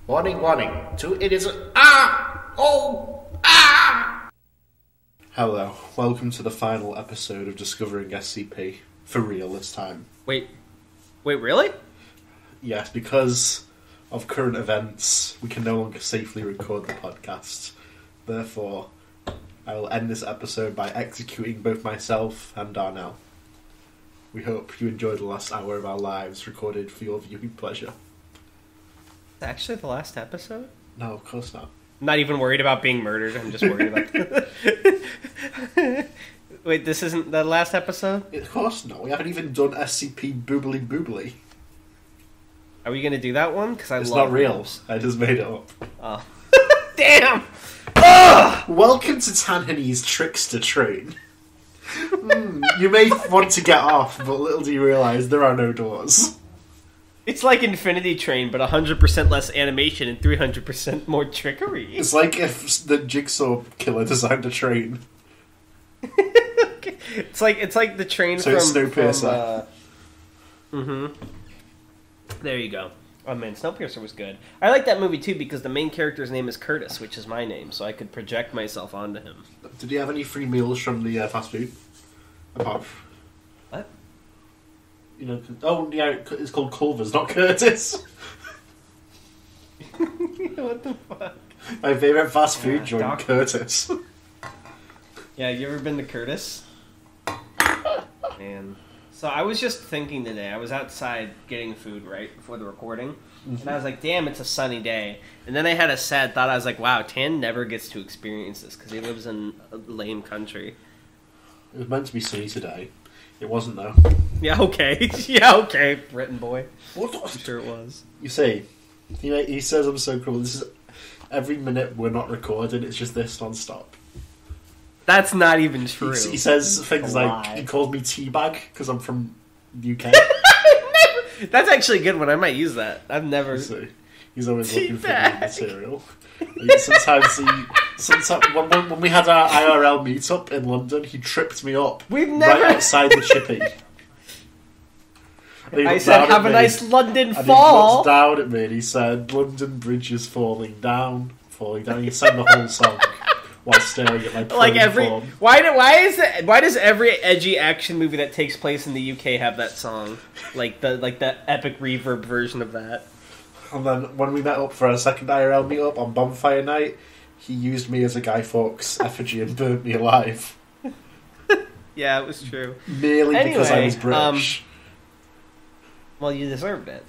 Warning, warning. Two idiots. Ah! Oh! Ah! Hello, welcome to the final episode of Discovering SCP. For real this time. Wait, really? Yes, because of current events, we can no longer safely record the podcast. Therefore, I will end this episode by executing both myself and Darnell. We hope you enjoyed the last hour of our lives recorded for your viewing pleasure. Actually, the last episode? No, of course not. I'm not even worried about being murdered. I'm just worried about... Wait, this isn't the last episode? Of course not. We haven't even done SCP Boobly Boobly. Are we going to do that one? Because It's not real. I just made it up. Oh. Damn! Ugh! Welcome to Tanhony's Trickster Train. You may want to get off, but little do you realise there are no doors. It's like Infinity Train, but 100% less animation and 300% more trickery. It's like if the Jigsaw Killer designed a train. It's like the train so from... it's Snowpiercer. There you go. Oh man, Snowpiercer was good. I like that movie too because the main character's name is Curtis, which is my name, so I could project myself onto him. Did he have any free meals from the fast food? Apart from... What? You know, oh yeah, it's called Culver's, not Curtis. What the fuck? My favourite fast food joint, Curtis. Yeah, you ever been to Curtis? Man. So I was just thinking today, I was outside getting food, right, before the recording, and I was like, damn, it's a sunny day. And then I had a sad thought, I was like, wow, Tan never gets to experience this, because he lives in a lame country. It was meant to be sunny today. It wasn't, though. Yeah, okay. Yeah, okay, Britain boy. What? I'm sure it was. You see, he says I'm so cool. This is every minute we're not recording. It's just this non-stop. That's not even true. He says things like he calls me teabag because I'm from the UK. That's actually a good one. I might use that. I've never. He's always looking for new material. Sometimes when we had our IRL meetup in London, he tripped me up right outside the chippy. I said, "Have a nice London fall." He looked down at me and he said, "London Bridge is falling down, falling down." He sang the whole song while staring at my like every form. why does every edgy action movie that takes place in the UK have that song? Like the epic reverb version of that. And then when we met up for our second IRL meetup on Bonfire Night, he used me as a Guy Fawkes effigy and burnt me alive. Yeah, it was true. Merely because I was British. Well, you deserved it.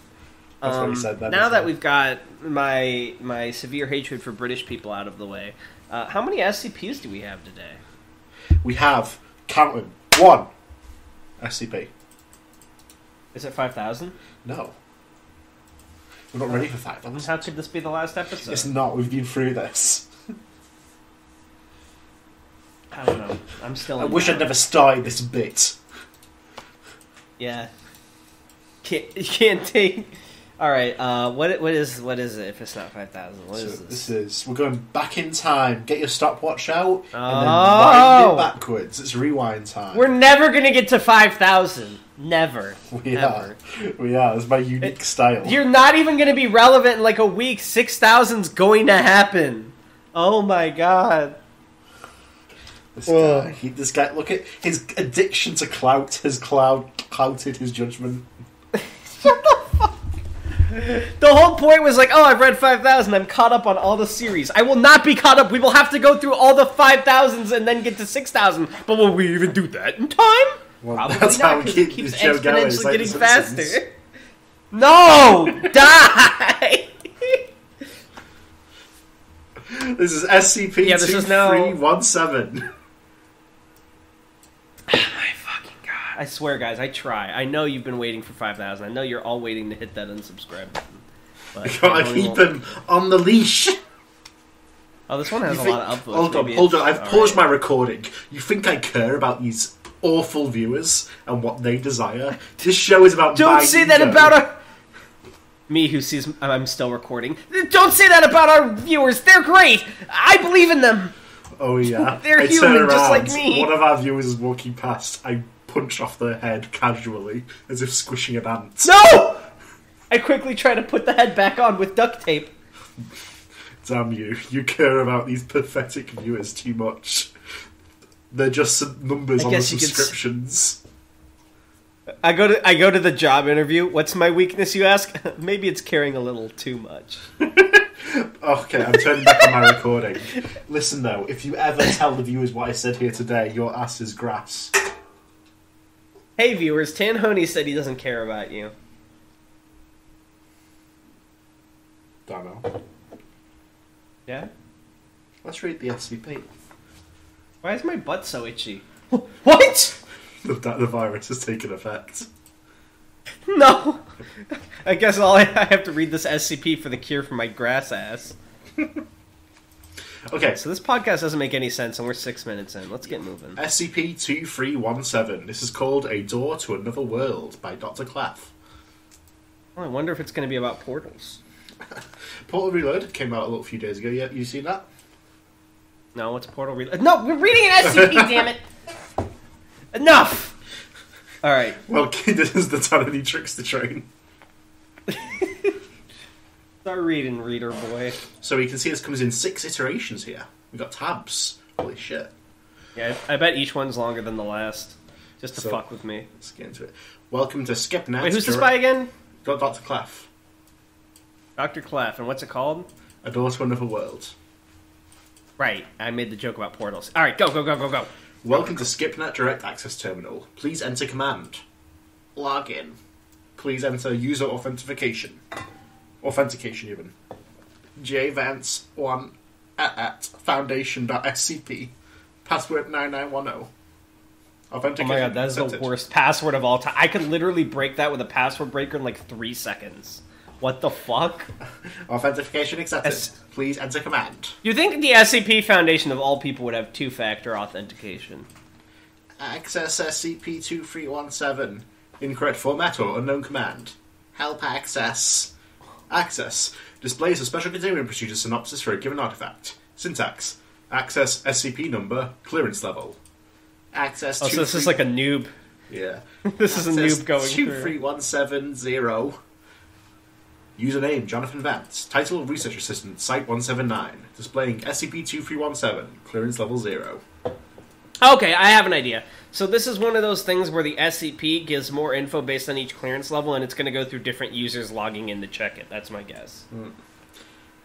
That's what he said then. Now that we've got my severe hatred for British people out of the way, how many SCPs do we have today? We have, count them, 1 SCP. Is it 5,000? No. We're not ready for 5,000. How could this be the last episode? It's not. We've been through this. I don't know. I'm still. I wish I'd never started this bit. Yeah. Can't take. All right. What is it? If it's not 5,000, what is this? We're going back in time. Get your stopwatch out and then wind it backwards. It's rewind time. We're never gonna get to 5,000. Never. We are. It's my unique style. You're not even gonna be relevant in like a week. 6,000's going to happen. Oh my god. This guy. Look at his addiction to clout. Has clouted his judgment. Shut the fuck. The whole point was like, oh, I've read 5,000. I'm caught up on all the series. I will not be caught up. We will have to go through all the 5,000s and then get to 6,000. But will we even do that in time? Well, probably that's not, how we keep keeps the show going. It's exponentially like getting The faster. Simpsons. No! Die! This is SCP-2317. Yeah, this is now... My fucking god. I swear, guys, I try. I know you've been waiting for 5,000. I know you're all waiting to hit that unsubscribe button. But I gotta keep him on the leash. Oh, this one has a lot of upvotes. Hold on. I've paused my recording. You think I care about these awful viewers and what they desire? This show is about Don't say that about me who sees I'm still recording. Don't say that about our viewers. They're great. I believe in them. Oh yeah. They're human just like me. One of our viewers is walking past. I punch off their head casually as if squishing an ant. No! I quickly try to put the head back on with duct tape. Damn you. You care about these pathetic viewers too much. They're just some numbers on the subscriptions. I go to the job interview. What's my weakness, you ask? Maybe it's caring a little too much. Okay, I'm turning back on my recording. Listen, though, if you ever tell the viewers what I said here today, your ass is grass. Hey, viewers, Tanhony said he doesn't care about you. Darnell. Yeah? Let's read the SCP. Why is my butt so itchy? What? The virus has taken effect. No. I guess I have to read this SCP for the cure for my grass ass. Okay. So this podcast doesn't make any sense, and we're 6 minutes in. Let's get moving. SCP-2317. This is called A Door to Another World by Dr. Clef. Oh, I wonder if it's going to be about portals. Portal Reloaded came out a few days ago. Yeah, you seen that? No, what's Portal Reloaded? No, we're reading an SCP, damn it! Enough! Alright. Well, this is the Tanhony Trickster train. Start reading, reader boy. So you can see this comes in 6 iterations here. We've got tabs. Holy shit. Yeah, I bet each one's longer than the last. Just to fuck with me. Let's get into it. Welcome to SkipNet. Wait, who's the spy again? Got Dr. Clef. Dr. Clef, and what's it called? A Door to Another World. Right, I made the joke about portals. Alright, go. Welcome to SkipNet Direct Access Terminal. Please enter command. Login. Please enter user authentication. Authentication, even. jvance1 at foundation.scp. Password 9910. Authentication. Oh my god, that is the worst password of all time. I could literally break that with a password breaker in like 3 seconds. What the fuck? Authentication accepted. Please enter command. You think the SCP Foundation of all people would have 2-factor authentication? Access SCP-2317. Incorrect format or unknown command. Help access. Access. Displays a special containment procedure synopsis for a given artifact. Syntax. Access SCP number. Clearance level. Access. Oh, so this is like a noob. Yeah. This is a noob going through. 23170. Username, Jonathan Vance. Title, Research Assistant, Site-179. Displaying SCP-2317, clearance level 0. Okay, I have an idea. So this is one of those things where the SCP gives more info based on each clearance level, and it's going to go through different users logging in to check it. That's my guess.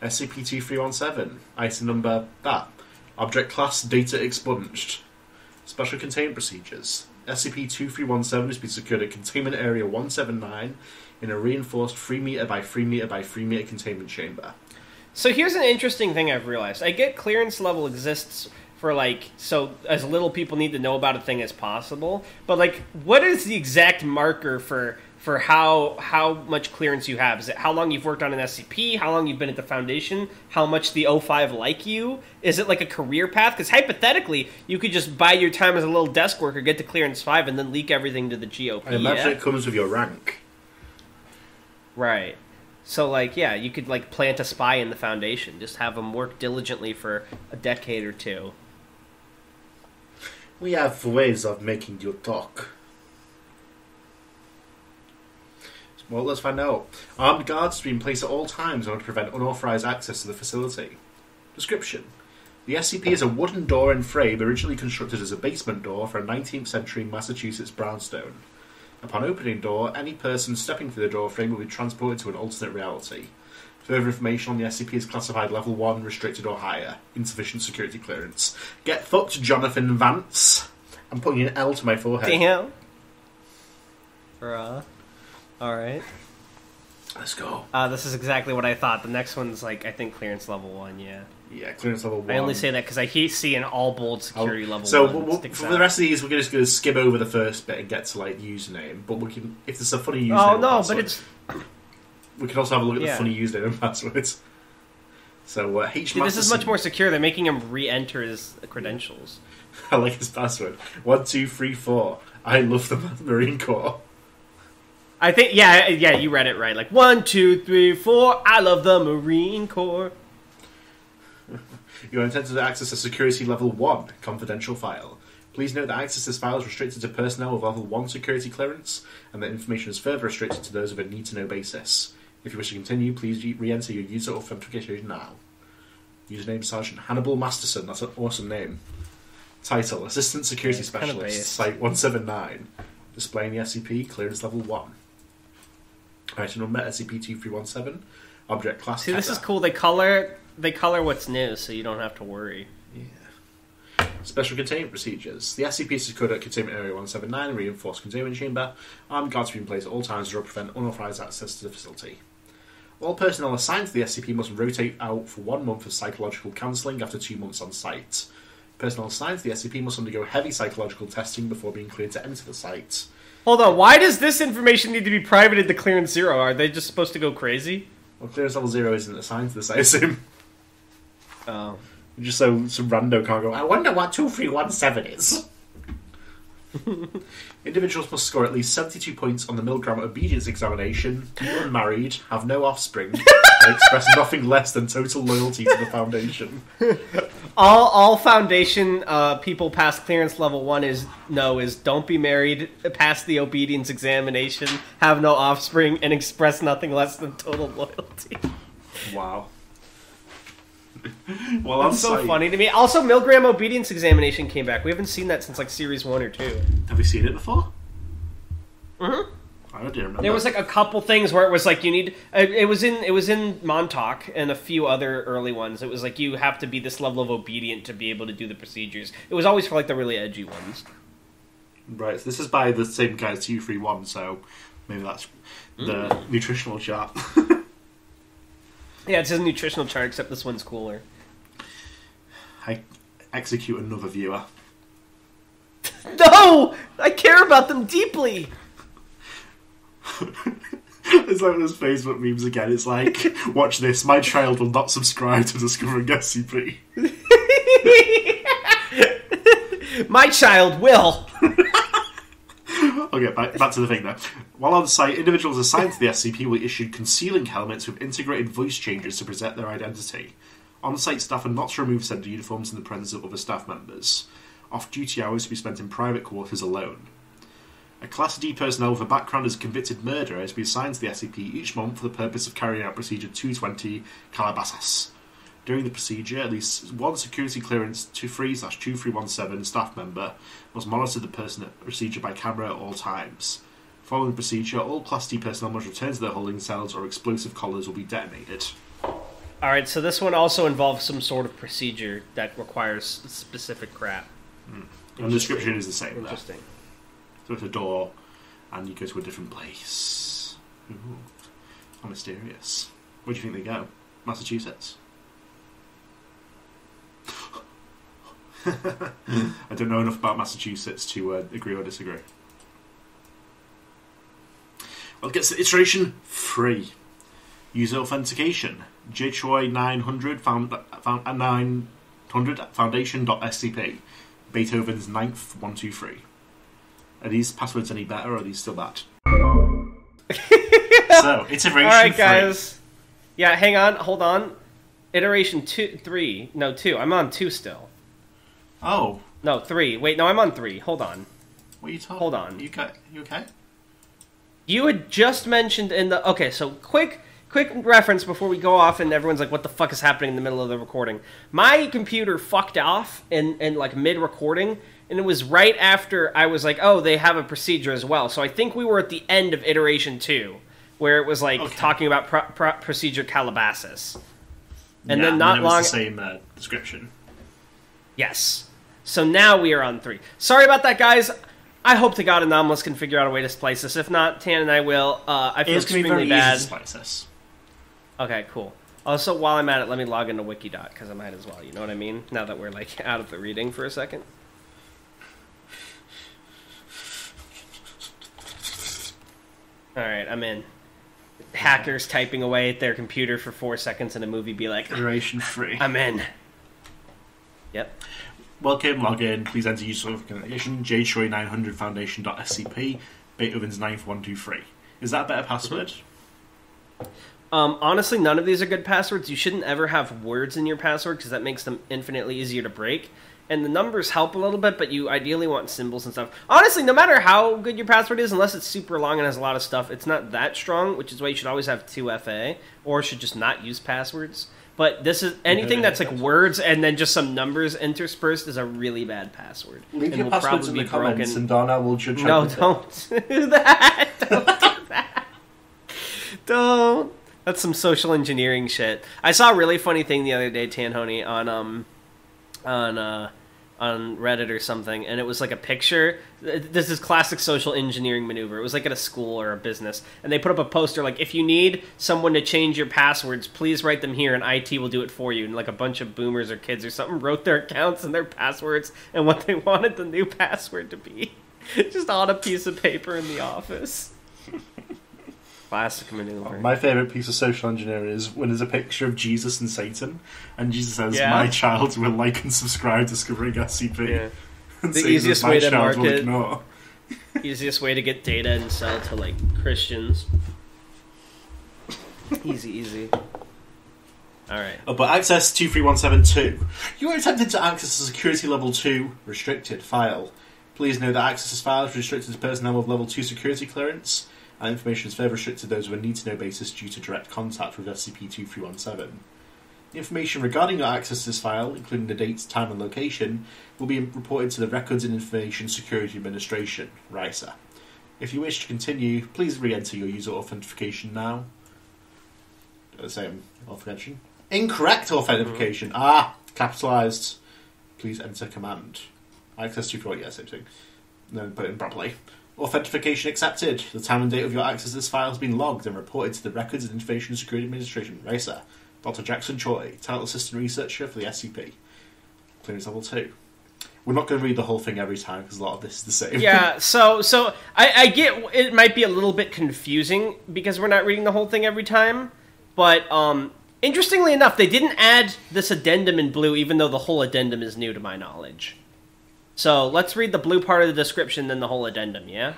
SCP-2317. Item number, that. Object class, data expunged. Special containment procedures. SCP-2317 has been secured at Containment Area 179 in a reinforced 3 meter by 3 meter by 3 meter containment chamber. So here's an interesting thing I've realized. I get clearance level exists for, like, so as little people need to know about a thing as possible, but, like, what is the exact marker for how much clearance you have? Is it how long you've worked on an SCP? How long you've been at the Foundation? How much the O5 like you? Is it like a career path? Because hypothetically, you could just buy your time as a little desk worker, get to clearance 5, and then leak everything to the GOP. I imagine it comes with your rank. Right. So, like, yeah, you could, like, plant a spy in the Foundation. Just have them work diligently for a decade or two. We have ways of making you talk. Well, let's find out. Armed guards have been placed at all times in order to prevent unauthorized access to the facility. Description. The SCP is a wooden door and frame originally constructed as a basement door for a 19th century Massachusetts brownstone. Upon opening door, any person stepping through the door frame will be transported to an alternate reality. Further information on the SCP is classified Level 1, restricted or higher. Insufficient security clearance. Get fucked, Jonathan Vance. I'm putting an L to my forehead. Damn. Alright. Let's go. This is exactly what I thought. The next one's, like, I think clearance level 1, yeah. Yeah, clearance level 1. I only say that because I hate seeing all bold security level 1. So for the rest of these, we're just going to skim over the first bit and get to, like, username. But we can, if there's a funny username. Oh no, but it's. We can also have a look at the funny username and passwords. So H. Dude, this is much more secure. They're making him re-enter his credentials. I like his password. 1234. I love the Marine Corps. I think, yeah, you read it right. Like 1, 2, 3, 4. I love the Marine Corps. You are intended to access a security level 1 confidential file. Please note that access to this file is restricted to personnel with level 1 security clearance, and that information is further restricted to those with a need-to-know basis. If you wish to continue, please re-enter your user authentication now. Username Sergeant Hannibal Masterson. That's an awesome name. Title: Assistant Security Specialist. Site 179. Displaying the SCP. Clearance Level 1. Item number SCP-2317. Object class. See, this is cool. They color what's new, so you don't have to worry. Yeah. Special containment procedures. The SCP is secured at Containment Area 179, reinforced containment chamber. Armed guards will be in place at all times to prevent unauthorized access to the facility. All personnel assigned to the SCP must rotate out for 1 month of psychological counselling after 2 months on site. Personnel assigned to the SCP must undergo heavy psychological testing before being cleared to enter the site. Hold on, why does this information need to be privated to Clearance 0? Are they just supposed to go crazy? Well, Clearance Level 0 isn't assigned to this, I assume. Oh. Just so some rando can't go, I wonder what 2317 is. Individuals must score at least 72 points on the Milgram Obedience Examination, be unmarried, have no offspring, and express nothing less than total loyalty to the Foundation. All Foundation people past Clearance Level 1 is don't be married, pass the Obedience Examination, have no offspring, and express nothing less than total loyalty. Wow. Well, that's so funny to me. Also, Milgram Obedience Examination came back. We haven't seen that since like Series 1 or 2. Have you seen it before? Mm-hmm. I don't remember. There was like a couple things where it was like you need. It was in Montauk and a few other early ones. It was like you have to be this level of obedient to be able to do the procedures. It was always for like the really edgy ones. Right. So this is by the same guy as 231. So maybe that's the nutritional chart. Yeah, it's a nutritional chart, except this one's cooler. I execute another viewer. No! I care about them deeply! It's like those Facebook memes again. It's like, watch this, my child will not subscribe to Discovering SCP. My child will! Okay, back to the thing now. While on site, individuals assigned to the SCP will be issued concealing helmets with integrated voice changes to protect their identity. On-site staff are not to remove said uniforms in the presence of other staff members. Off-duty hours to be spent in private quarters alone. A Class D personnel with a background as a convicted murderer is to be assigned to the SCP each month for the purpose of carrying out Procedure 220 Calabasas. During the procedure, at least one security clearance 23/2317 staff member must monitor the person at procedure by camera at all times. Following the procedure, all Class D personnel must return to their holding cells or explosive collars will be detonated. Alright, so this one also involves some sort of procedure that requires specific crap. And the description is the same. Interesting. There. So it's a door, and you go to a different place. Ooh, how mysterious. Where do you think they go? Massachusetts? I don't know enough about Massachusetts to agree or disagree. Well, it gets to iteration 3. User authentication. JCHOI 900 900 Foundation.scp. Beethoven's 9th 123. Are these passwords any better, or are these still bad? So, iteration 3. Alright, guys. Yeah, hang on, hold on. Iteration 3. No, 2. I'm on 2 still. Oh. No, 3. Wait, no, I'm on 3. Hold on. What are you talking Hold on. You okay? You had just mentioned in the... Okay, so quick reference before we go off and everyone's like, what the fuck is happening in the middle of the recording? My computer fucked off in like mid-recording, and it was right after I was like, oh, they have a procedure as well. So I think we were at the end of iteration 2, where it was like talking about procedure Calabasas. And then not long... the same description. Yes. So now we are on 3. Sorry about that, guys. I hope to God Anomalous can figure out a way to splice this. If not, Tan and I will. I feel extremely bad. Easy to splice this. Okay, cool. Also, while I'm at it, let me log into Wikidot, because I might as well, you know what I mean? Now that we're, like, out of the reading for a second. Alright, I'm in. Hackers typing away at their computer for 4 seconds in a movie be like... Iteration 3. I'm in. Yep. Welcome, log in. Please enter user authentication. JCHOI 900 Foundation.scp. Beethoven's 9th 123. Is that a better password? Honestly, none of these are good passwords. You shouldn't ever have words in your password because that makes them infinitely easier to break. and the numbers help a little bit, but you ideally want symbols and stuff. Honestly, no matter how good your password is, unless it's super long and has a lot of stuff, it's not that strong, which is why you should always have 2FA, or should just not use passwords. But this is anything that's like words and then just some numbers interspersed is a really bad password. Leave your will passwords probably in be the comments, broken. and Darnell will judge. No, don't do that. Don't do that. Don't. That's some social engineering shit. I saw a really funny thing the other day, Tanhony, on Reddit or something, and it was like a picture. This is classic social engineering maneuver. It was like at a school or a business, and they put up a poster like, if you need someone to change your passwords, please write them here, and IT will do it for you. And like a bunch of boomers or kids or something wrote their accounts and their passwords and what they wanted the new password to be, just on a piece of paper in the office. Classic maneuver. My favourite piece of social engineering is when there's a picture of Jesus and Satan, and Jesus says, "My child will like and subscribe Discovering SCP." Yeah. And The Satan easiest says, way "My to child mark will it. ignore." Easiest way to get data and sell to, like, Christians. Easy. Alright. Oh, but access 23172. You are attempting to access a security level 2 restricted file. Please know that access to this file is restricted to personnel with level 2 security clearance, and information is further restricted to those with a need-to-know basis due to direct contact with SCP-2317. The information regarding your access to this file, including the date, time, and location, will be reported to the Records and Information Security Administration, RISA. If you wish to continue, please re-enter your user authentication now. Same authentication. Incorrect authentication. Capitalised. Please enter command. Access to same thing. Then put it in properly. Authentication accepted. The time and date of your access to this file has been logged and reported to the Records and Information Security Administration, RISA. Dr. Jackson Choi, Title Assistant Researcher for the SCP. Clearance Level 2. We're not going to read the whole thing every time, because a lot of this is the same. Yeah, so I get it might be a little bit confusing, because we're not reading the whole thing every time, but, interestingly enough, they didn't add this addendum in blue, even though the whole addendum is new to my knowledge. So, let's read the blue part of the description, then the whole addendum, yeah?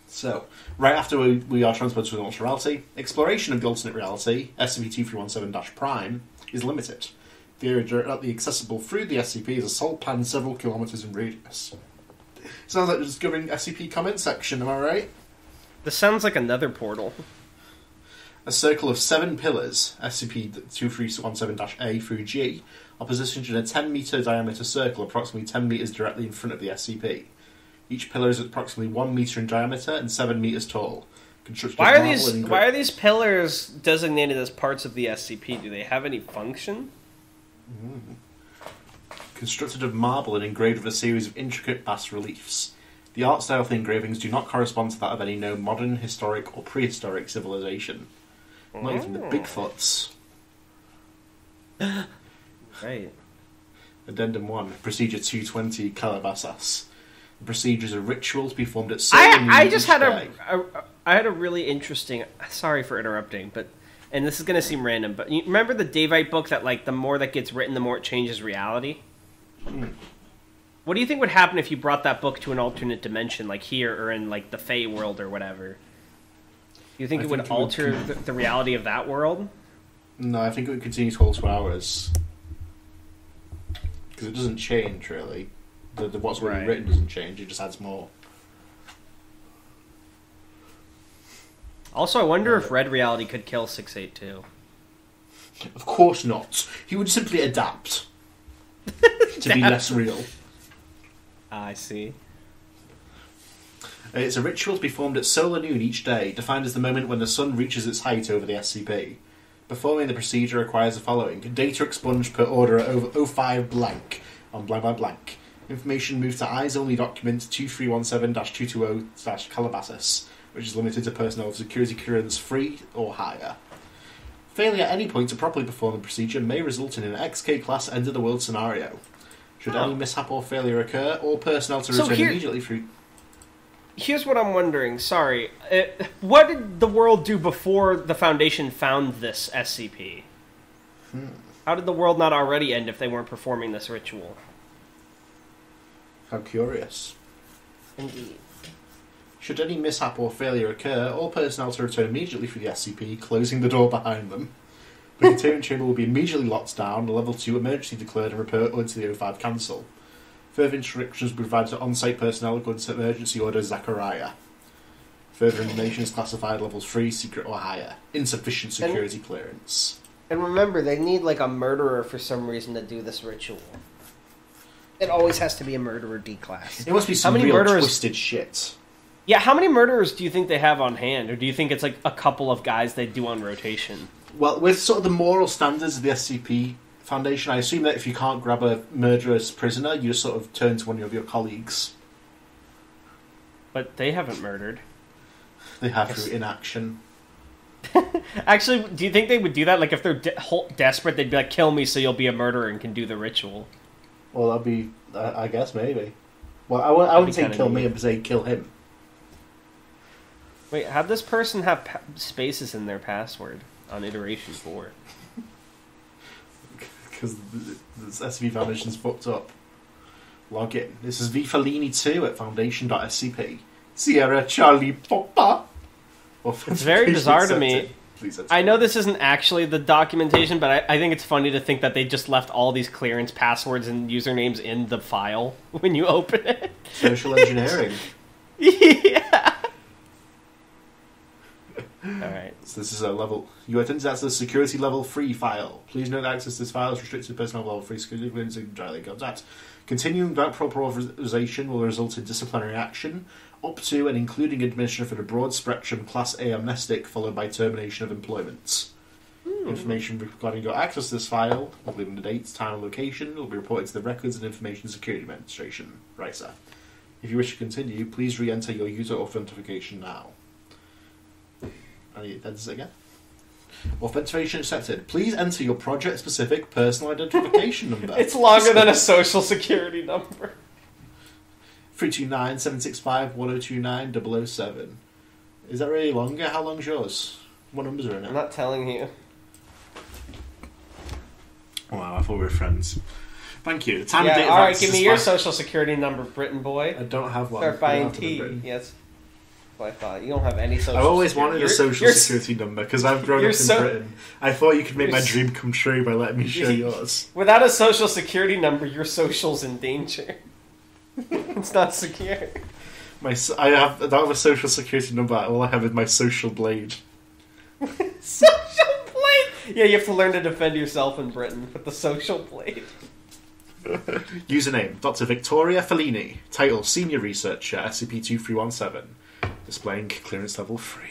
So, right after we are transported to an alternate reality, exploration of the alternate reality, SCP-2317-Prime, is limited. The area directly accessible through the SCP is a salt pan several kilometres in radius. Sounds like the Discovering SCP comment section, am I right? This sounds like another portal. A circle of 7 pillars, SCP-2317-A through G, are positioned in a 10-metre diameter circle approximately 10 metres directly in front of the SCP. Each pillar is approximately 1 metre in diameter and 7 metres tall. Why are these pillars designated as parts of the SCP? Do they have any function? Constructed of marble and engraved with a series of intricate bas reliefs. The art style of the engravings do not correspond to that of any known modern, historic, or prehistoric civilization. Not even the Bigfoots. Right. Addendum 1, Procedure 220, Calabasas. The procedures are ritual to be formed at I had a really interesting... Sorry for interrupting, but... And this is going to seem random, but you remember the Davite book that, like, the more that gets written, the more it changes reality? What do you think would happen if you brought that book to an alternate dimension, like here, or in, like, the Fey world or whatever? Do you think it would alter the reality of that world? No, I think it would continue to alter ours. Because it doesn't change, really. What's already written doesn't change, it just adds more. Also, I wonder if Red Reality could kill 682. Of course not. He would simply adapt to be less real. I see. It's a ritual to be formed at solar noon each day, defined as the moment when the sun reaches its height over the SCP. Performing the procedure requires the following. Data expunged per order at over 05 blank on blank blank blank. Information moved to eyes-only document 2317-220-Calabasas, which is limited to personnel of security clearance 3 or higher. Failure at any point to properly perform the procedure may result in an XK-class end-of-the-world scenario. Should any mishap or failure occur, all personnel to return immediately through... Here's what I'm wondering, sorry. What did the world do before the Foundation found this SCP? How did the world not already end if they weren't performing this ritual? How curious. Indeed. Should any mishap or failure occur, all personnel to return immediately through the SCP, closing the door behind them. The containment chamber will be immediately locked down, level 2 emergency declared, and reported to the O5 Council. Further instructions were provided to on-site personnel according to Emergency Order Zachariah. Further information is classified levels 3, secret or higher. Insufficient security clearance. And remember, they need like a murderer for some reason to do this ritual. It always has to be a murderer D-class. It must be some real twisted shit. Yeah, how many murderers do you think they have on hand? Or do you think it's like a couple of guys they do on rotation? Well, with sort of the moral standards of the SCP Foundation, I assume that if you can't grab a murderous prisoner, you just sort of turn to one of your colleagues. But they haven't murdered. They have through inaction. Actually, do you think they would do that? Like, if they're desperate, they'd be like, kill me so you'll be a murderer and can do the ritual. Well, that'd be... I guess, maybe. Well, I wouldn't say kill me, I'd say kill him. Wait, how'd this person have spaces in their password on iteration 4? Because the SCP Foundation's fucked up. Log in. This is V Fellini 2 at foundation.scp. Sierra Charlie Papa. It's very bizarre to me. I know this isn't actually the documentation, but I think it's funny to think that they just left all these clearance passwords and usernames in the file when you open it. Social engineering. Yeah. Alright. So this is a level... You attend that's the security level 3 file. Please note that access to this file is restricted to personnel level 3 security clearance and entirely contact. Continuing without proper authorization will result in disciplinary action, up to and including admission for the broad spectrum Class A amnestic, followed by termination of employment. Information regarding your access to this file, including the dates, time, and location, will be reported to the Records and Information Security Administration, RISA. If you wish to continue, please re-enter your user authentication now. And he enters it again. Authentication accepted. Please enter your project-specific personal identification number. It's longer than a social security number. 329-765-1029-007. Is that really longer? How long's yours? What numbers are in it? I'm not telling you. Wow, I thought we were friends. Thank you. The time of date alright, give me your social security number, Britain boy. I don't have one. Start buying tea. Yes. I thought. You don't have any social I've always security. wanted a social security number because I've grown up in Britain. I thought you could make my dream come true by letting me share yours. Without a social security number, your social's in danger. It's not secure. I don't have a social security number. All I have is my social blade. Social blade? Yeah, you have to learn to defend yourself in Britain with the social blade. Username, Dr. Victoria Fellini. Title, Senior Researcher, SCP-2317. Displaying clearance level 3.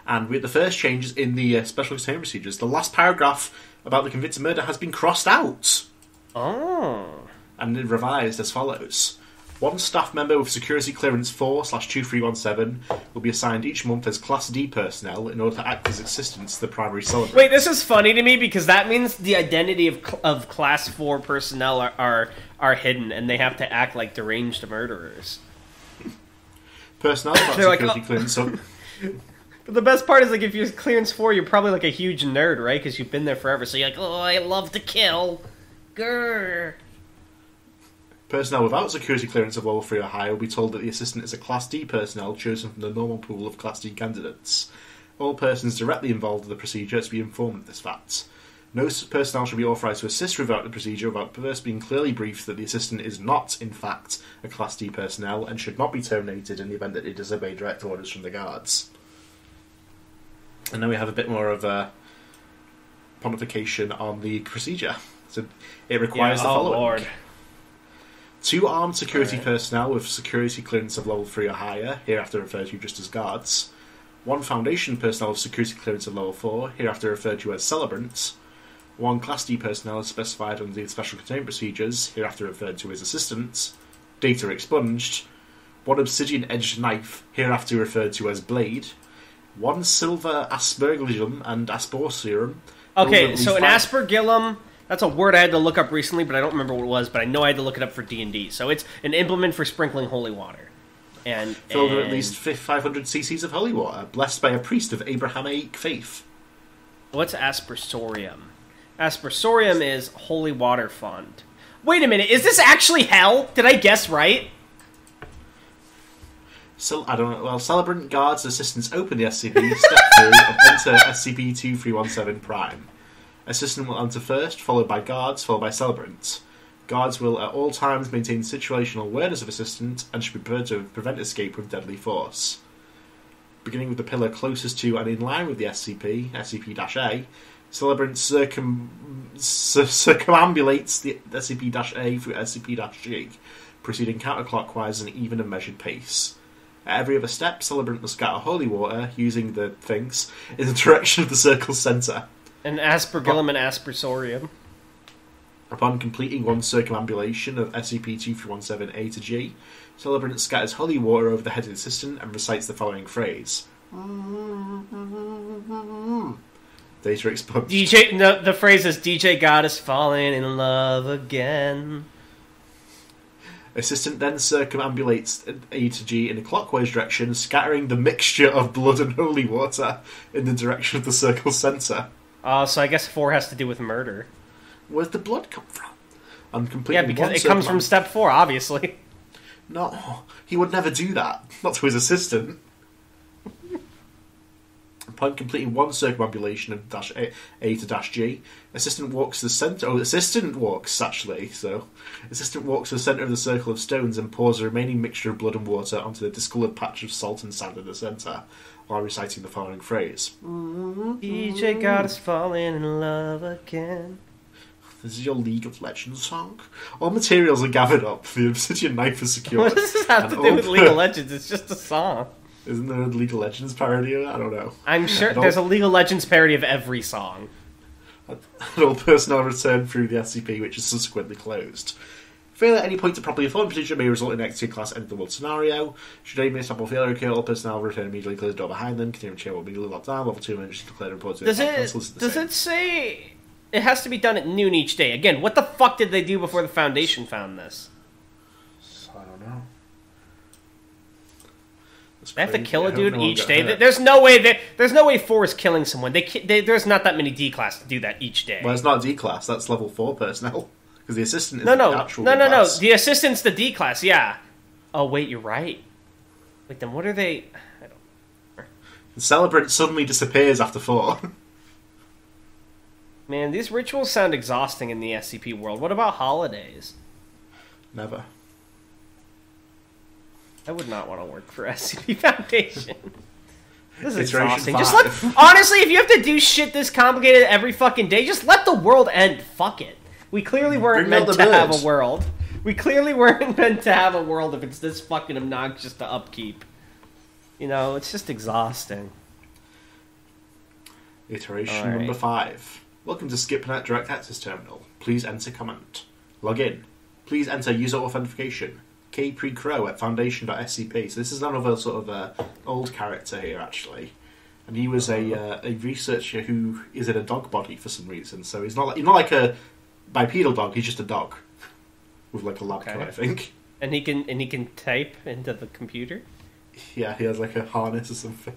And with the first changes in the special containment procedures, the last paragraph about the convicted murder has been crossed out. Oh. And revised as follows. One staff member with security clearance 4/2317 will be assigned each month as Class D personnel in order to act as assistants to the primary celebrant. Wait, this is funny to me because that means the identity of Class 4 personnel are hidden and they have to act like deranged murderers. Personnel without security clearance... But the best part is, like, if you're clearance 4, you're probably, like, a huge nerd, right? Because you've been there forever, so you're like, oh, I love to kill. Grrr. Personnel without security clearance of level 3 or higher will be told that the assistant is a Class D personnel chosen from the normal pool of Class D candidates. All persons directly involved in the procedure are to be informed of this fact. No personnel shall be authorised to assist throughout the procedure without first being clearly briefed that the assistant is not, in fact, a Class D personnel and should not be terminated in the event that they disobey direct orders from the guards. And then we have a bit more of a pontification on the procedure. So it requires the following. Lord. 2 armed security personnel with security clearance of level 3 or higher, hereafter referred to just as guards. 1 Foundation personnel with security clearance of level 4, hereafter referred to as celebrants. 1 Class D personnel is specified under the special containment procedures, hereafter referred to as assistants. Data expunged. 1 obsidian-edged knife, hereafter referred to as blade. 1 silver aspergillum and asperserum. Okay, so an aspergillum, that's a word I had to look up recently, but I don't remember what it was, but I know I had to look it up for D&D. So it's an implement for sprinkling holy water. And filled with at least 500 cc's of holy water, blessed by a priest of Abrahamic faith. What's aspersorium? Aspersorium is holy water fund. Wait a minute, is this actually hell? Did I guess right? So, I don't know. Well, celebrant guards assistants open the SCP, step through, and enter SCP-2317 Prime. Assistant will enter first, followed by guards, followed by celebrants. Guards will at all times maintain situational awareness of assistant and should be prepared to prevent escape with deadly force. Beginning with the pillar closest to and in line with the SCP, SCP-A, Celebrant circumambulates the SCP-A through SCP-G, proceeding counterclockwise in an even and measured pace. At every other step, Celebrant will scatter holy water, using the things, in the direction of the circle's centre. An aspergillum and aspersorium. Upon completing one circumambulation of SCP-2317-A to G, Celebrant scatters holy water over the head of the assistant and recites the following phrase. Data expunged. The phrase is, DJ God is falling in love again. Assistant then circumambulates A to G in a clockwise direction, scattering the mixture of blood and holy water in the direction of the circle's centre. So I guess 4 has to do with murder. Where's the blood come from? Yeah, because it comes from step 4, obviously. No, he would never do that. Not to his assistant. Upon completing one circumambulation of dash A to dash G, assistant walks to the centre. Oh, assistant walks, actually. So, assistant walks to the centre of the circle of stones and pours the remaining mixture of blood and water onto the discoloured patch of salt and sand in the centre, while reciting the following phrase. DJ God is falling in love again. This is your League of Legends song? All materials are gathered up, the obsidian knife is secured. What does this have to do with League of Legends? It's just a song. Isn't there a League of Legends parody of it? I don't know. I'm sure there's a League of Legends parody of every song. All personnel return through the SCP, which is subsequently closed. Failure at any point to properly inform procedure may result in an XT class end of the world scenario. Should any mishap or failure occur, all personnel return immediately, clear the door behind them, continuing chair will be locked down, level 2 emergency declared report to Does it say it has to be done at noon each day? Again, what the fuck did they do before the Foundation found this? I don't know. They have to kill a dude each day. There's no way 4 is killing someone. There's not that many D class to do that each day. Well, it's not D class. That's level 4 personnel. Because the assistant is the actual D No. class. The assistant's the D class. Yeah. Oh wait, you're right. Wait, then what are they? I don't. The celebrant suddenly disappears after 4. Man, these rituals sound exhausting in the SCP world. What about holidays? Never. I would not want to work for SCP Foundation. This is Iteration exhausting. 5. Honestly, if you have to do shit this complicated every fucking day, just let the world end. Fuck it. We clearly weren't meant to have a world. We clearly weren't meant to have a world if it's this fucking obnoxious to upkeep. You know, it's just exhausting. Iteration number 5. Welcome to SkipNet Direct Access Terminal. Please enter comment. Log in. Please enter user authentication. K. Pre-Crow at foundation.scp. So this is another sort of old character here, actually. And he was a researcher who is in a dog body for some reason. So he's not like a bipedal dog. He's just a dog with like a laptop, I think. And he can type into the computer. Yeah, he has like a harness or something.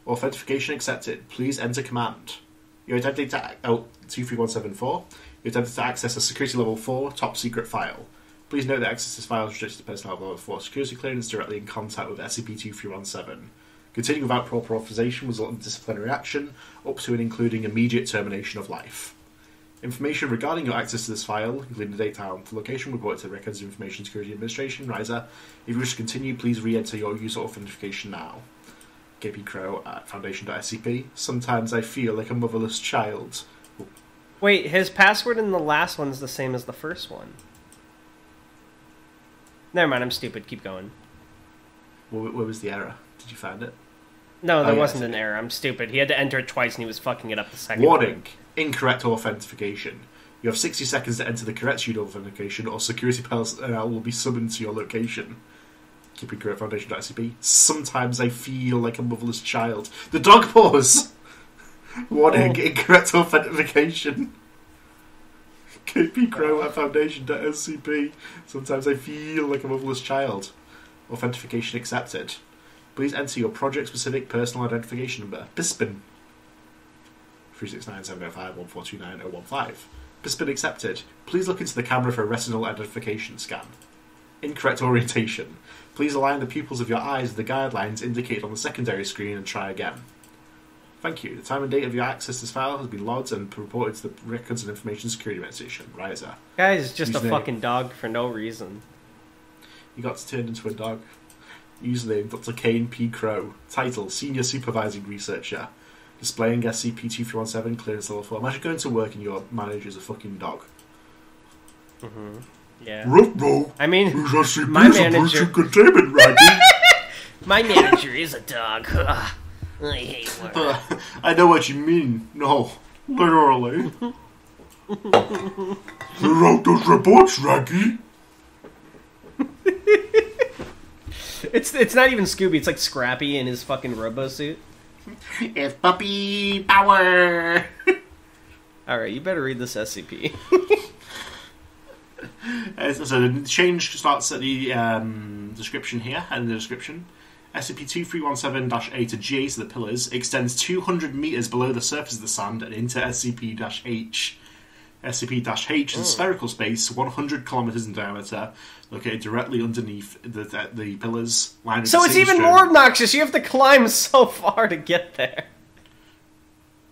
Authentication accepted. Please enter command. You're attempting to 23174. You're attempting to access a security level 4 top secret file. Please note that access to this file is restricted to personnel level 4 security clearance directly in contact with SCP-2317. Continuing without proper authorization will result in disciplinary action, up to and including immediate termination of life. Information regarding your access to this file, including the date, time, and location, will be brought to the Records of Information Security Administration, RISA. If you wish to continue, please re-enter your user authentication now. KP Crow at foundation.scp. Sometimes I feel like a motherless child. Wait, his password in the last one's the same as the first one. Never mind, I'm stupid. Keep going. Where was the error? Did you find it? No, there wasn't an error. I'm stupid. He had to enter it twice and he was fucking it up the second Warning! time. Incorrect authentication. You have 60 seconds to enter the correct user authentication or security personnel will be summoned to your location. Keeping correct foundation.scp. Sometimes I feel like a motherless child. The dog paws! Warning! Incorrect authentication. KP Crow at foundation.scp. Sometimes I feel like a motherless child. Authentication accepted. Please enter your project-specific personal identification number. BISPIN. 369-705-1429-015. BISPIN accepted. Please look into the camera for a retinal identification scan. Incorrect orientation. Please align the pupils of your eyes with the guidelines indicated on the secondary screen and try again. Thank you. The time and date of your access to this file has been logged and reported to the Records and Information Security Administration. Riser. Guy's just Username. a fucking dog for no reason. You got turned into a dog. Username Dr. Kane P. Crow. Title Senior Supervising Researcher. Displaying SCP-2317 clearance level 4. Imagine going to work and your manager's a fucking dog. Mm-hmm. Yeah. Ruh-roh. I mean, Who's SCP's my manager. approaching containment, Raggy? My manager is a dog. Ugh. I hate work. I know what you mean. No, literally. Who wrote those reports, Raggy? It's not even Scooby. It's like Scrappy in his fucking robo suit. It's puppy power. All right, you better read this SCP. So the change starts at the description here, and the description. SCP-2317-A to G, so the pillars, extends 200 meters below the surface of the sand and into SCP-H. SCP-H is a spherical space, 100 kilometers in diameter, located directly underneath the pillars. Lined with So the it's same even stone. more obnoxious. You have to climb so far to get there.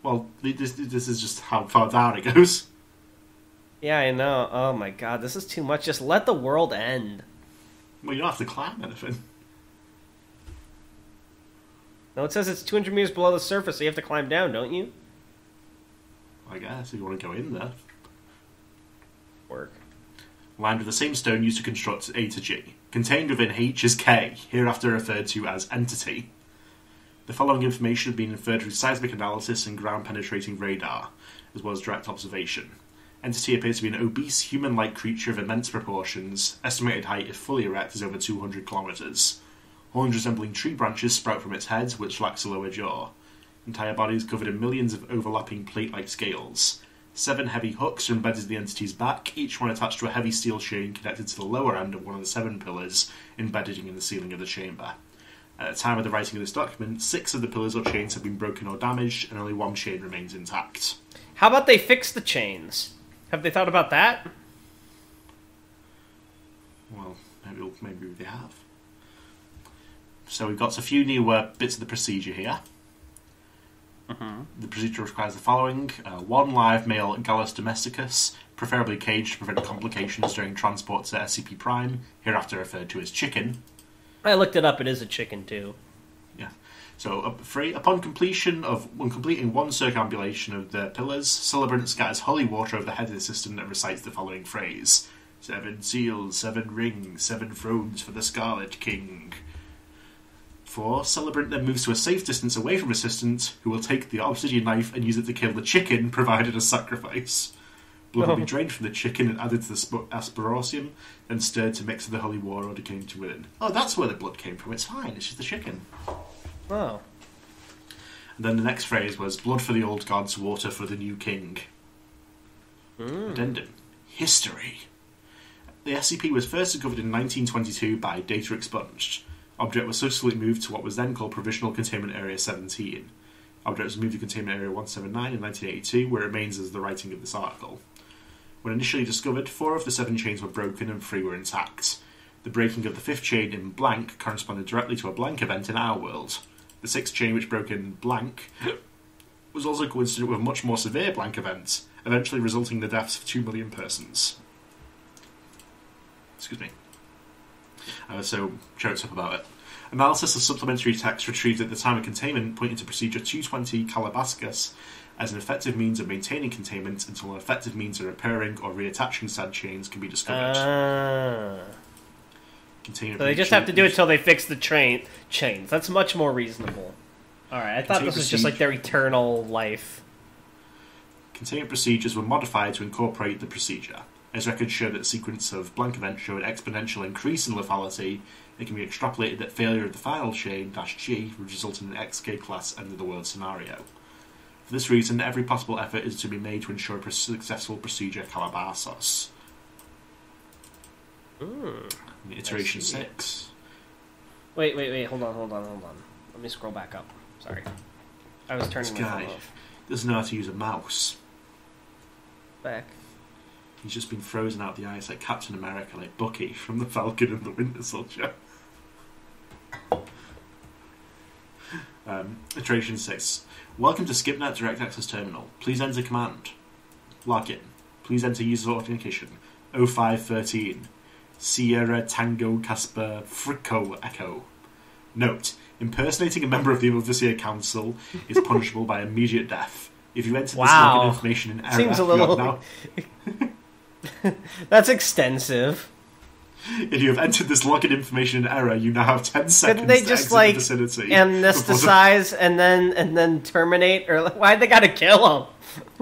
Well, this is just how far down it goes. Yeah, I know. Oh my god, this is too much. Just let the world end. Well, you don't have to climb anything. No, it says it's 200 meters below the surface, so you have to climb down, don't you? I guess, if you want to go in there. Work. Lined with the same stone used to construct A to G. Contained within H is K, hereafter referred to as Entity. The following information has been inferred through seismic analysis and ground-penetrating radar, as well as direct observation. Entity appears to be an obese, human-like creature of immense proportions. Estimated height, if fully erect, is over 200 kilometers. Horns resembling tree branches sprout from its head, which lacks a lower jaw. Entire body is covered in millions of overlapping plate-like scales. 7 heavy hooks are embedded in the entity's back, each one attached to a heavy steel chain connected to the lower end of one of the 7 pillars embedded in the ceiling of the chamber. At the time of the writing of this document, 6 of the pillars or chains have been broken or damaged, and only 1 chain remains intact. How about they fix the chains? Have they thought about that? Well, maybe they have. So we've got a few new bits of the procedure here. The procedure requires the following. 1 live male Gallus domesticus, preferably caged to prevent complications during transport to SCP Prime, hereafter referred to as chicken. I looked it up, it is a chicken too. Yeah. So, upon completing one circumambulation of the pillars, celebrant scatters holy water over the head of the assistant and recites the following phrase. 7 seals, 7 rings, 7 thrones for the Scarlet King. 4. Celebrant then moves to a safe distance away from assistant, who will take the obsidian knife and use it to kill the chicken, provided as sacrifice. Blood will be drained from the chicken and added to the asperosium, then stirred to mix with the holy water or decaying to within. Oh, that's where the blood came from. It's fine. It's just the chicken. Oh. And then the next phrase was, blood for the old gods, water for the new king. Addendum History. The SCP was first discovered in 1922 by Data Expunged. Object was subsequently moved to what was then called Provisional Containment Area 17. Object was moved to Containment Area 179 in 1982, where it remains as the writing of this article. When initially discovered, 4 of the 7 chains were broken and 3 were intact. The breaking of the 5th chain in blank corresponded directly to a blank event in our world. The 6th chain, which broke in blank, was also coincident with a much more severe blank event, eventually resulting in the deaths of 2 million persons. Excuse me. I was so choked up about it. Analysis of supplementary text retrieved at the time of containment pointed to Procedure 220 Calabascus as an effective means of maintaining containment until an effective means of repairing or reattaching said chains can be discovered. So they just have to do it till they fix the chains. That's much more reasonable. Alright, I thought this was just like their eternal life. Containment procedures were modified to incorporate the procedure. As records show that the sequence of blank events show an exponential increase in lethality, it can be extrapolated that failure of the final chain, -G, would result in an XK class end of the world scenario. For this reason, every possible effort is to be made to ensure a successful procedure Calabasas. Iteration 6. Wait, hold on. Let me scroll back up. Sorry. I was turning my phone off. Doesn't know how to use a mouse. Back. He's just been frozen out the ice like Captain America, like Bucky from the Falcon and the Winter Soldier. Iteration 6. Welcome to SkipNet Direct Access Terminal. Please enter command. Login. Please enter user authentication. 0513. Sierra Tango Casper Frico Echo. Note: impersonating a member of the Overseer Council is punishable by immediate death. If you enter this login information in error, seems a little. That's extensive. If you have entered this login information in error, you now have 10 seconds Couldn't they to just exit like the vicinity. anesthetize and then terminate, or why'd they gotta kill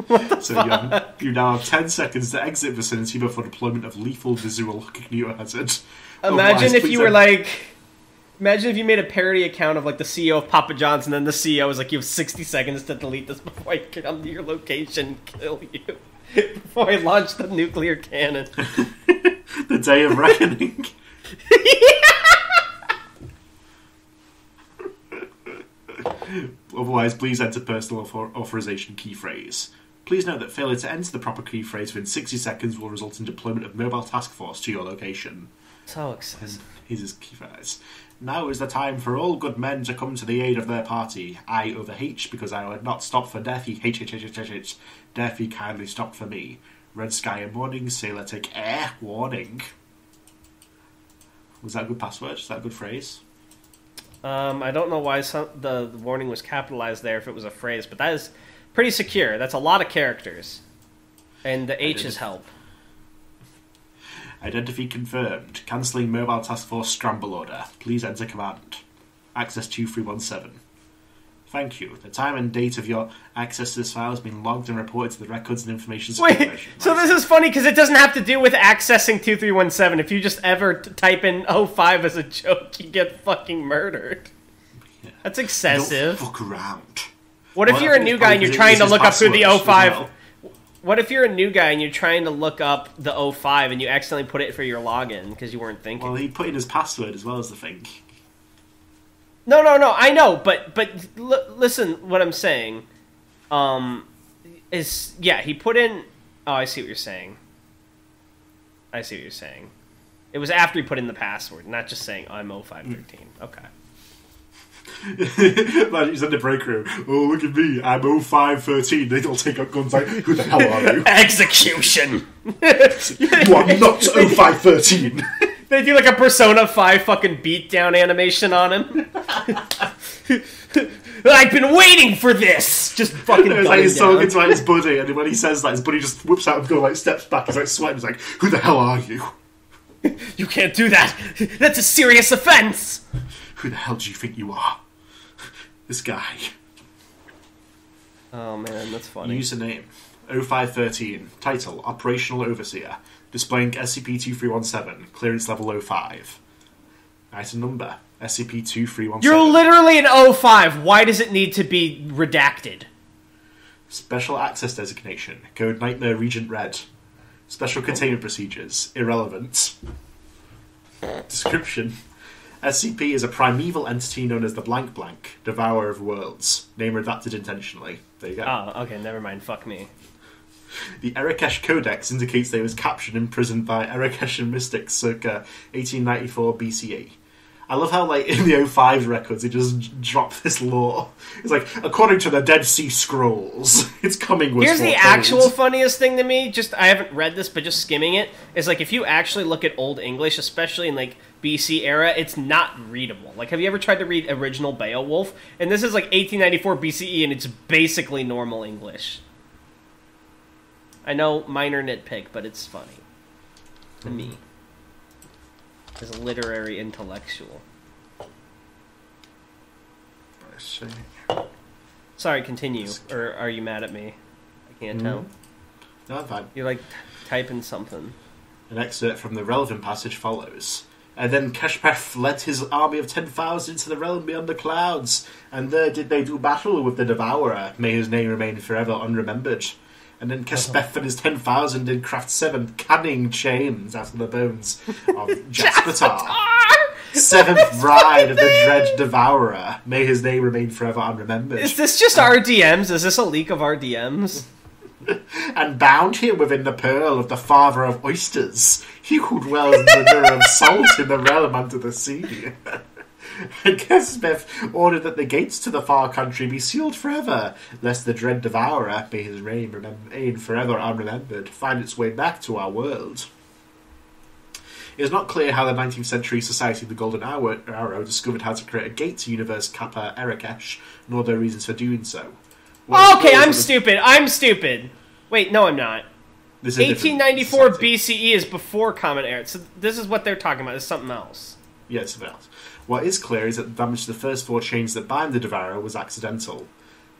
him? So you now have 10 seconds to exit vicinity before deployment of lethal visual cognito hazard. Imagine if you were like... Imagine if you made a parody account of like the CEO of Papa John's, and then the CEO was like, you have 60 seconds to delete this before I come to your location and kill you. Before I launch the nuclear cannon. The day of reckoning. Otherwise, please enter personal authorization key phrase. Please note that failure to enter the proper key phrase within 60 seconds will result in deployment of mobile task force to your location. So excessive. Here's his key phrase. Now is the time for all good men to come to the aid of their party. I over H, because I would not stop for death. He H. Death he kindly stopped for me. Red sky and morning, sailor take air, warning. Was that a good password? Is that a good phrase? I don't know why the warning was capitalized there if it was a phrase, but that is pretty secure. That's a lot of characters. And the H's help. Identity confirmed. Cancelling Mobile Task Force Scramble Order. Please enter command. Access 2317. Thank you. The time and date of your access to this file has been logged and reported to the Records and Information Security. Wait, so this is funny because it doesn't have to do with accessing 2317. If you just ever type in 05 as a joke, you get fucking murdered. Yeah. That's excessive. Don't fuck around. What if you're a new guy and you're trying to look up through the 05... What if you're a new guy and you're trying to look up the 05 and you accidentally put it for your login because you weren't thinking? Well, he put in his password as well as the thing. No, I know, but listen, what I'm saying, is, yeah, he put in, oh, I see what you're saying. It was after he put in the password, not just saying, I'm 0513. Okay. Like, he's in the break room. Oh, look at me, I'm 0513. They all take out guns like, who the hell are you? Execution! You are not 0513! They do like a Persona 5 fucking beatdown animation on him. I've been waiting for this! Just fucking it's like he's talking to like, his buddy, and when he says that, his buddy just whips out and goes, like, steps back, he's like sweating, he's like, who the hell are you? You can't do that! That's a serious offense! Who the hell do you think you are? This guy. Oh man, that's funny. Username 0513. Title Operational Overseer. Displaying SCP-2317. Clearance level 05. Item number SCP-2317. You're literally an 05. Why does it need to be redacted? Special Access Designation. Code Nightmare Regent Red. Special Containment Procedures. Irrelevant. Description. SCP is a primeval entity known as the Blank Blank, Devourer of Worlds. Name redacted intentionally. There you go. Oh, okay, never mind. Fuck me. The Erakesh Codex indicates they was captured and imprisoned by Erekeshan mystics circa 1894 BCE. I love how, like, in the 05 records, it just dropped this lore. It's like, according to the Dead Sea Scrolls, it's coming with Here's the actual funniest thing to me, just, I haven't read this, but just skimming it, is, like, if you actually look at Old English, especially in, like, BC era, it's not readable. Like, have you ever tried to read original Beowulf? And this is, like, 1894 BCE, and it's basically normal English. I know, minor nitpick, but it's funny. To me. As a literary intellectual. I see. Sorry, continue. Or are you mad at me? I can't tell. No, I'm fine. You're like typing something. An excerpt from the relevant passage follows. And then Keshpeth led his army of 10,000 into the realm beyond the clouds, and there did they do battle with the Devourer. May his name remain forever unremembered. And then Keshpeth and his 10,000 did craft 7 canning chains out of the bones of Jaspertar, 7th bride of the dread Devourer. May his name remain forever unremembered. Is this just RDMs? Is this a leak of RDMs? And bound him within the pearl of the father of oysters, he who dwells in the mirror of salt in the realm under the sea. Smith ordered that the gates to the far country be sealed forever, lest the dread devourer, may his reign forever unremembered, find its way back to our world. It is not clear how the 19th century Society of the Golden Arrow discovered how to create a gate to Universe Kappa Erikesh, nor their reasons for doing so. Okay, I'm stupid. Wait, no, I'm not. 1894 BCE is before Common Era, so this is what they're talking about. It's something else. Yeah, it's something else. What is clear is that the damage to the first 4 chains that bind the devourer was accidental.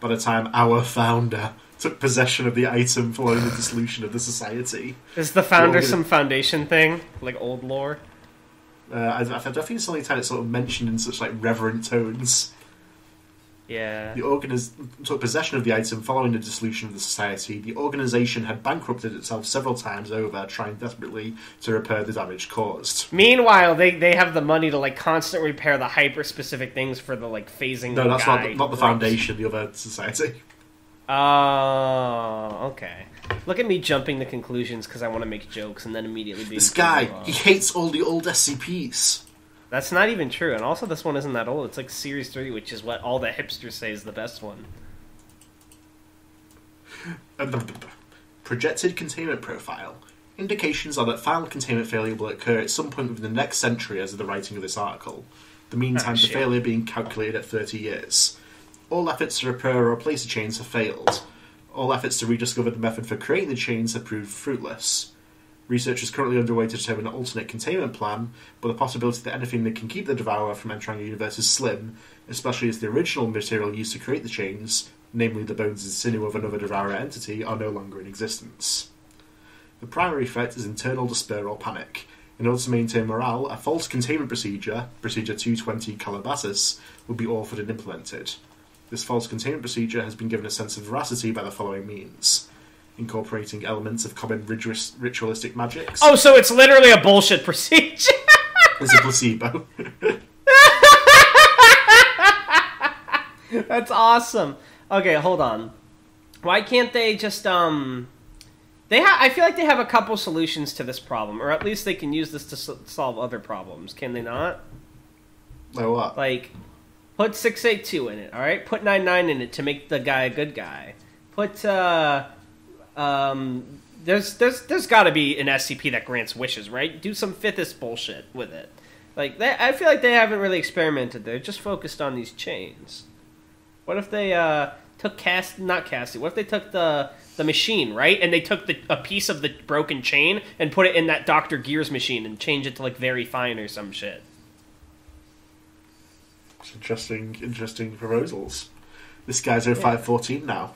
By the time our founder took possession of the item following the dissolution of the society. Is the founder some Foundation thing? Like old lore? I think it's the only time it's sort of mentioned in such like reverent tones. Yeah. The took possession of the item following the dissolution of the society. The organisation had bankrupted itself several times over, trying desperately to repair the damage caused. Meanwhile, they have the money to like constantly repair the hyper-specific things for the like phasing. No, that's not the Foundation, the other society. Oh, okay. Look at me jumping to conclusions because I want to make jokes and then immediately being... This guy, he hates all the old SCPs. That's not even true, and also this one isn't that old. It's like Series 3, which is what all the hipsters say is the best one. Projected containment profile. Indications are that final containment failure will occur at some point within the next century as of the writing of this article. The mean time to failure being calculated at 30 years. All efforts to repair or replace the chains have failed. All efforts to rediscover the method for creating the chains have proved fruitless. Research is currently underway to determine an alternate containment plan, but the possibility that anything that can keep the Devourer from entering the universe is slim, especially as the original material used to create the chains, namely the bones and sinew of another Devourer entity, are no longer in existence. The primary threat is internal despair or panic. In order to maintain morale, a false containment procedure, Procedure 220 Calabasas, will be authored and implemented. This false containment procedure has been given a sense of veracity by the following means. Incorporating elements of common ritualistic magics. Oh, so it's literally a bullshit procedure. It's a placebo. That's awesome. Okay, hold on. Why can't they just, I feel like they have a couple solutions to this problem, or at least they can use this to solve other problems. Can they not? Like what? Like, put 682 in it, alright? Put 99 in it to make the guy a good guy. Put, there's gotta be an SCP that grants wishes, right? Do some fifthist bullshit with it. Like, I feel like they haven't really experimented. They're just focused on these chains. What if they, took what if they took the machine, right? And they took a piece of the broken chain and put it in that Dr. Gears machine and change it to, like, very fine or some shit. It's interesting proposals. This guy's 0514 now.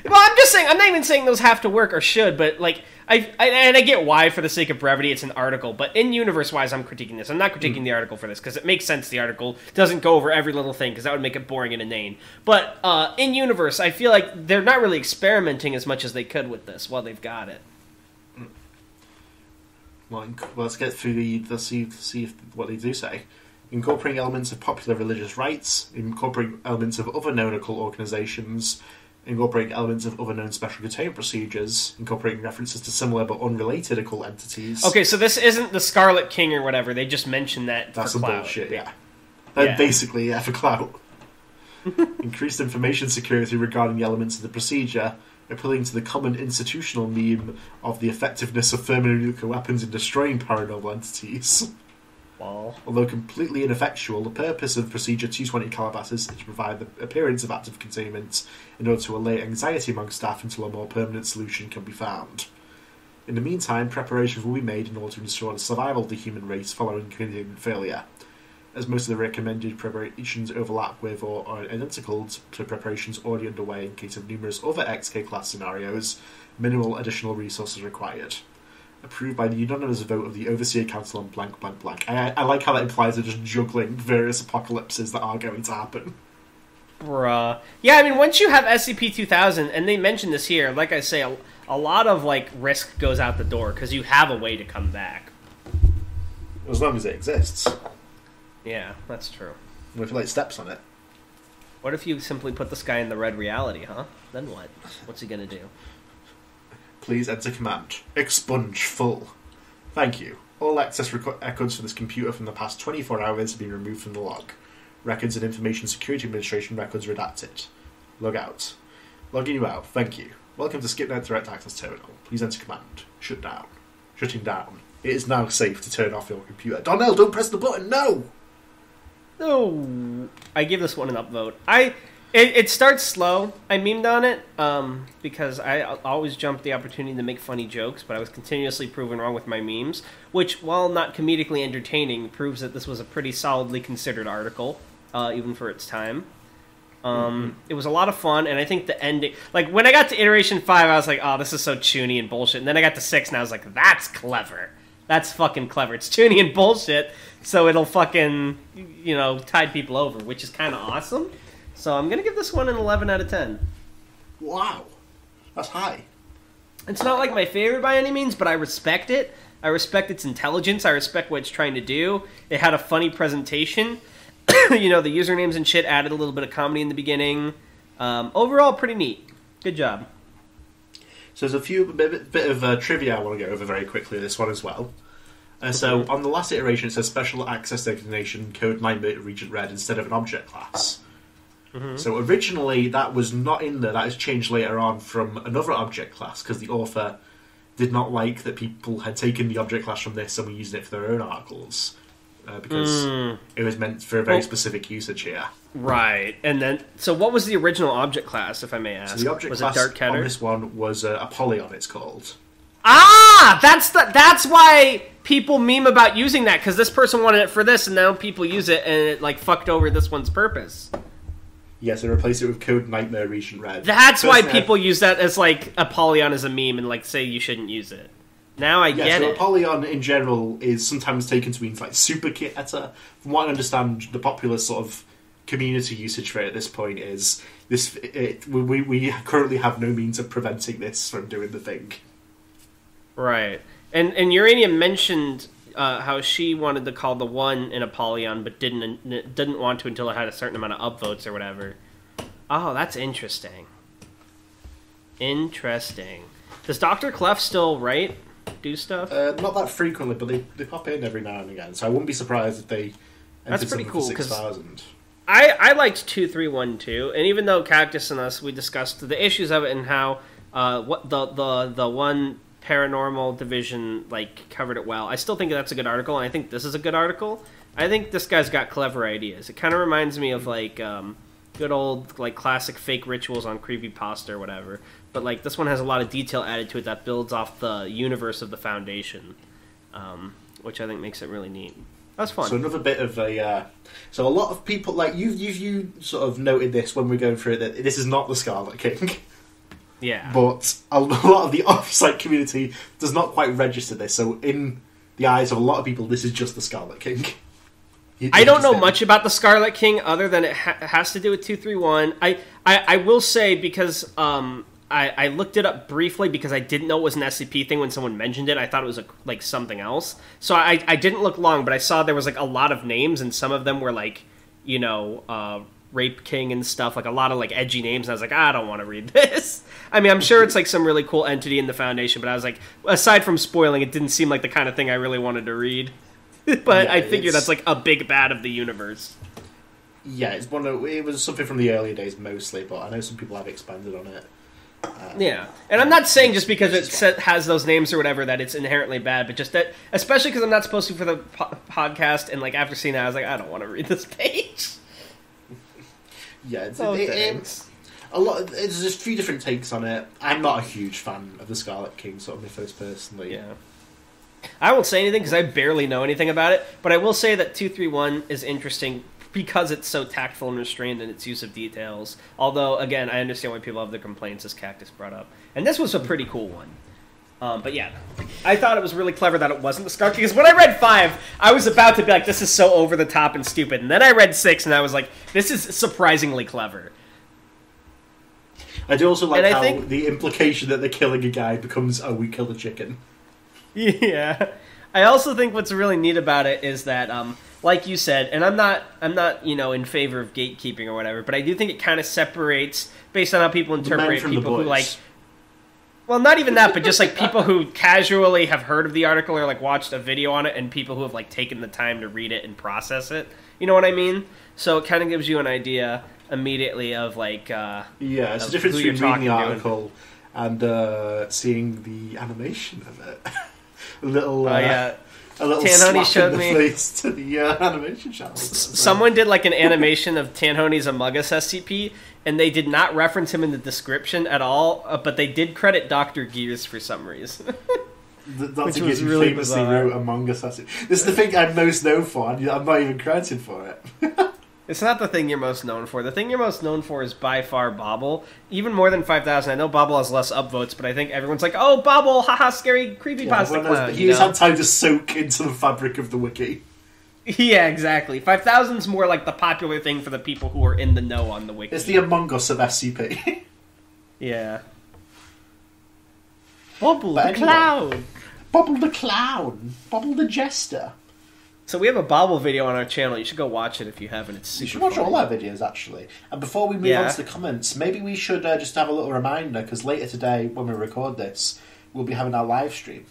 Well, I'm just saying, I'm not even saying those have to work or should, but, like, I get why, for the sake of brevity, it's an article, but in universe-wise, I'm critiquing this. I'm not critiquing the article for this, because it makes sense the article doesn't go over every little thing, because that would make it boring and inane. But, in universe, I feel like they're not really experimenting as much as they could with this while they've got it. Well, let's get through let's see what they do say. Incorporating elements of popular religious rites, incorporating elements of other known occult organizations, incorporating elements of other known special containment procedures, incorporating references to similar but unrelated occult entities. Okay, so this isn't the Scarlet King or whatever, they just mentioned that That's for some clout. bullshit, yeah. Yeah. Basically, for clout. Increased information security regarding the elements of the procedure, appealing to the common institutional meme of the effectiveness of thermonuclear weapons in destroying paranormal entities. Well, although completely ineffectual, the purpose of Procedure 220 Calabasas is to provide the appearance of active containment in order to allay anxiety among staff until a more permanent solution can be found. In the meantime, preparations will be made in order to ensure the survival of the human race following containment failure. As most of the recommended preparations overlap with or are identical to preparations already underway in case of numerous other XK class scenarios, minimal additional resources are required. Approved by the unanimous vote of the Overseer Council on blank, blank, blank. I like how that implies they're just juggling various apocalypses that are going to happen. Bruh. Yeah, I mean, once you have SCP-2000, and they mention this here, like I say, a lot of, like, risk goes out the door, because you have a way to come back. As long as it exists. Yeah, that's true. What if you, like, steps on it? What if you simply put this guy in the red reality, huh? Then what? What's he gonna do? Please enter command. Expunge full. Thank you. All access records for this computer from the past 24 hours have been removed from the log. Records and Information Security Administration records redacted. Log out. Logging you out. Thank you. Welcome to SkipNet Direct Access Terminal. Please enter command. Shut down. Shutting down. It is now safe to turn off your computer. Darnell, don't press the button. No! No. I give this one an upvote. It starts slow. I memed on it because I always jump the opportunity to make funny jokes, but I was continuously proven wrong with my memes, which, while not comedically entertaining, proves that this was a pretty solidly considered article, even for its time. It was a lot of fun, and I think the ending... Like, when I got to Iteration 5, I was like, oh, this is so choony and bullshit. And then I got to 6, and I was like, that's clever. That's fucking clever. It's choony and bullshit, so it'll fucking, tide people over, which is kind of awesome. So I'm going to give this one an 11 out of 10. Wow. That's high. It's not like my favorite by any means, but I respect it. I respect its intelligence. I respect what it's trying to do. It had a funny presentation. The usernames and shit added a little bit of comedy in the beginning. Overall, pretty neat. Good job. So there's a bit of trivia I want to go over very quickly, this one as well. So on the last iteration, it says Special Access Designation Code 9-bit Regent Red instead of an object class. So originally, that was not in there. That is changed later on from another object class, because the author did not like that people had taken the object class from this and were using it for their own articles. Because it was meant for a very specific usage here. Right. And then, so what was the original object class, if I may ask? So the object class on this one was Apollyon, it's called. Ah! That's why people meme about using that, because this person wanted it for this, and now people use it, and it, fucked over this one's purpose. Yes, they replaced it with Code Nightmare Regent Red. That's why people use that as, Apollyon as a meme, and, say you shouldn't use it. Now I get it. Apollyon in general is sometimes taken to mean super keta. From what I understand, the popular sort of community usage for it at this point is this. We currently have no means of preventing this from doing the thing. Right, and Uranium mentioned how she wanted to call the one an Apollyon, but didn't want to until it had a certain amount of upvotes or whatever. Oh, that's interesting. Interesting. Does Dr. Clef still write? Do stuff? Not that frequently, but they pop in every now and again. So I wouldn't be surprised if they. That's pretty cool. 6,000. I liked 2312, and even though Cactus and us we discussed the issues of it and how what the one paranormal division covered it well. I still think that's a good article, and I think this is a good article. I think this guy's got clever ideas. It kind of reminds me of good old classic fake rituals on Creepypasta or whatever. But this one has a lot of detail added to it that builds off the universe of the Foundation, which I think makes it really neat. That's fun. So another bit of so a lot of people you sort of noted this when we were going through it that this is not the Scarlet King. Yeah. But a lot of the off-site community does not quite register this. So in the eyes of a lot of people, this is just the Scarlet King. I don't know much about the Scarlet King other than it has to do with 231. I will say because I looked it up briefly because I didn't know it was an SCP thing when someone mentioned it. I thought it was something else. So I didn't look long, but I saw there was a lot of names, and some of them were Rape King and stuff, a lot of edgy names, and I was like, I don't want to read this. I mean, I'm sure it's some really cool entity in the Foundation, but I was like, aside from spoiling, it didn't seem like the kind of thing I really wanted to read. But yeah, I figure that's a big bad of the universe. Yeah, it was something from the earlier days mostly, but I know some people have expanded on it. Yeah, and I'm not saying just because it has those names or whatever that it's inherently bad, but just that, especially because I'm not supposed to for the podcast, and after seeing that, I was like, I don't want to read this page. Yeah, there's a few different takes on it. I'm not a huge fan of the Scarlet King sort of mythos personally. Yeah. I won't say anything because I barely know anything about it, but I will say that 231 is interesting because it's so tactful and restrained in its use of details. Although, again, I understand why people have their complaints, as Cactus brought up. And this was a pretty cool one. But yeah, I thought it was really clever that it wasn't the Scarlet King. Because when I read 5, I was about to be like, this is so over the top and stupid. And then I read 6, and I was like, this is surprisingly clever. I do also like how the implication that they're killing a guy becomes, oh, we killed a chicken. Yeah. I also think what's really neat about it is that, like you said, and I'm not in favor of gatekeeping or whatever, but I do think it kind of separates, based on how people interpret people who Well, not even that, but just like people who casually have heard of the article or like watched a video on it, and people who have like taken the time to read it and process it. You know what I mean? So it kind of gives you an idea immediately of like it's the difference between reading the article and seeing the animation of it. a little Tanhony slap showed in the me face to the animation channel. Someone did like an animation of Tanhony's Among Us SCP, and they did not reference him in the description at all, but they did credit Dr. Gears for some reason. That's because you really famously wrote Among Us SCP. This is the thing I'm most known for, and I'm not even credited for it. It's not the thing you're most known for. The thing you're most known for is by far Bobble. Even more than 5,000. I know Bobble has less upvotes, but I think everyone's like, oh, Bobble, haha, scary, creepypasta clown. He's had time to soak into the fabric of the wiki. Yeah, exactly. 5,000's more like the popular thing for the people who are in the know on the wiki. It's the Among Us of SCP. Yeah. Bobble the clown. Bobble the clown. Bobble the jester. So we have a Bobble video on our channel. You should go watch it if you haven't. It's super You should watch funny. all our videos, actually. And before we move on to the comments, maybe we should just have a little reminder, because later today, when we record this, we'll be having our live stream.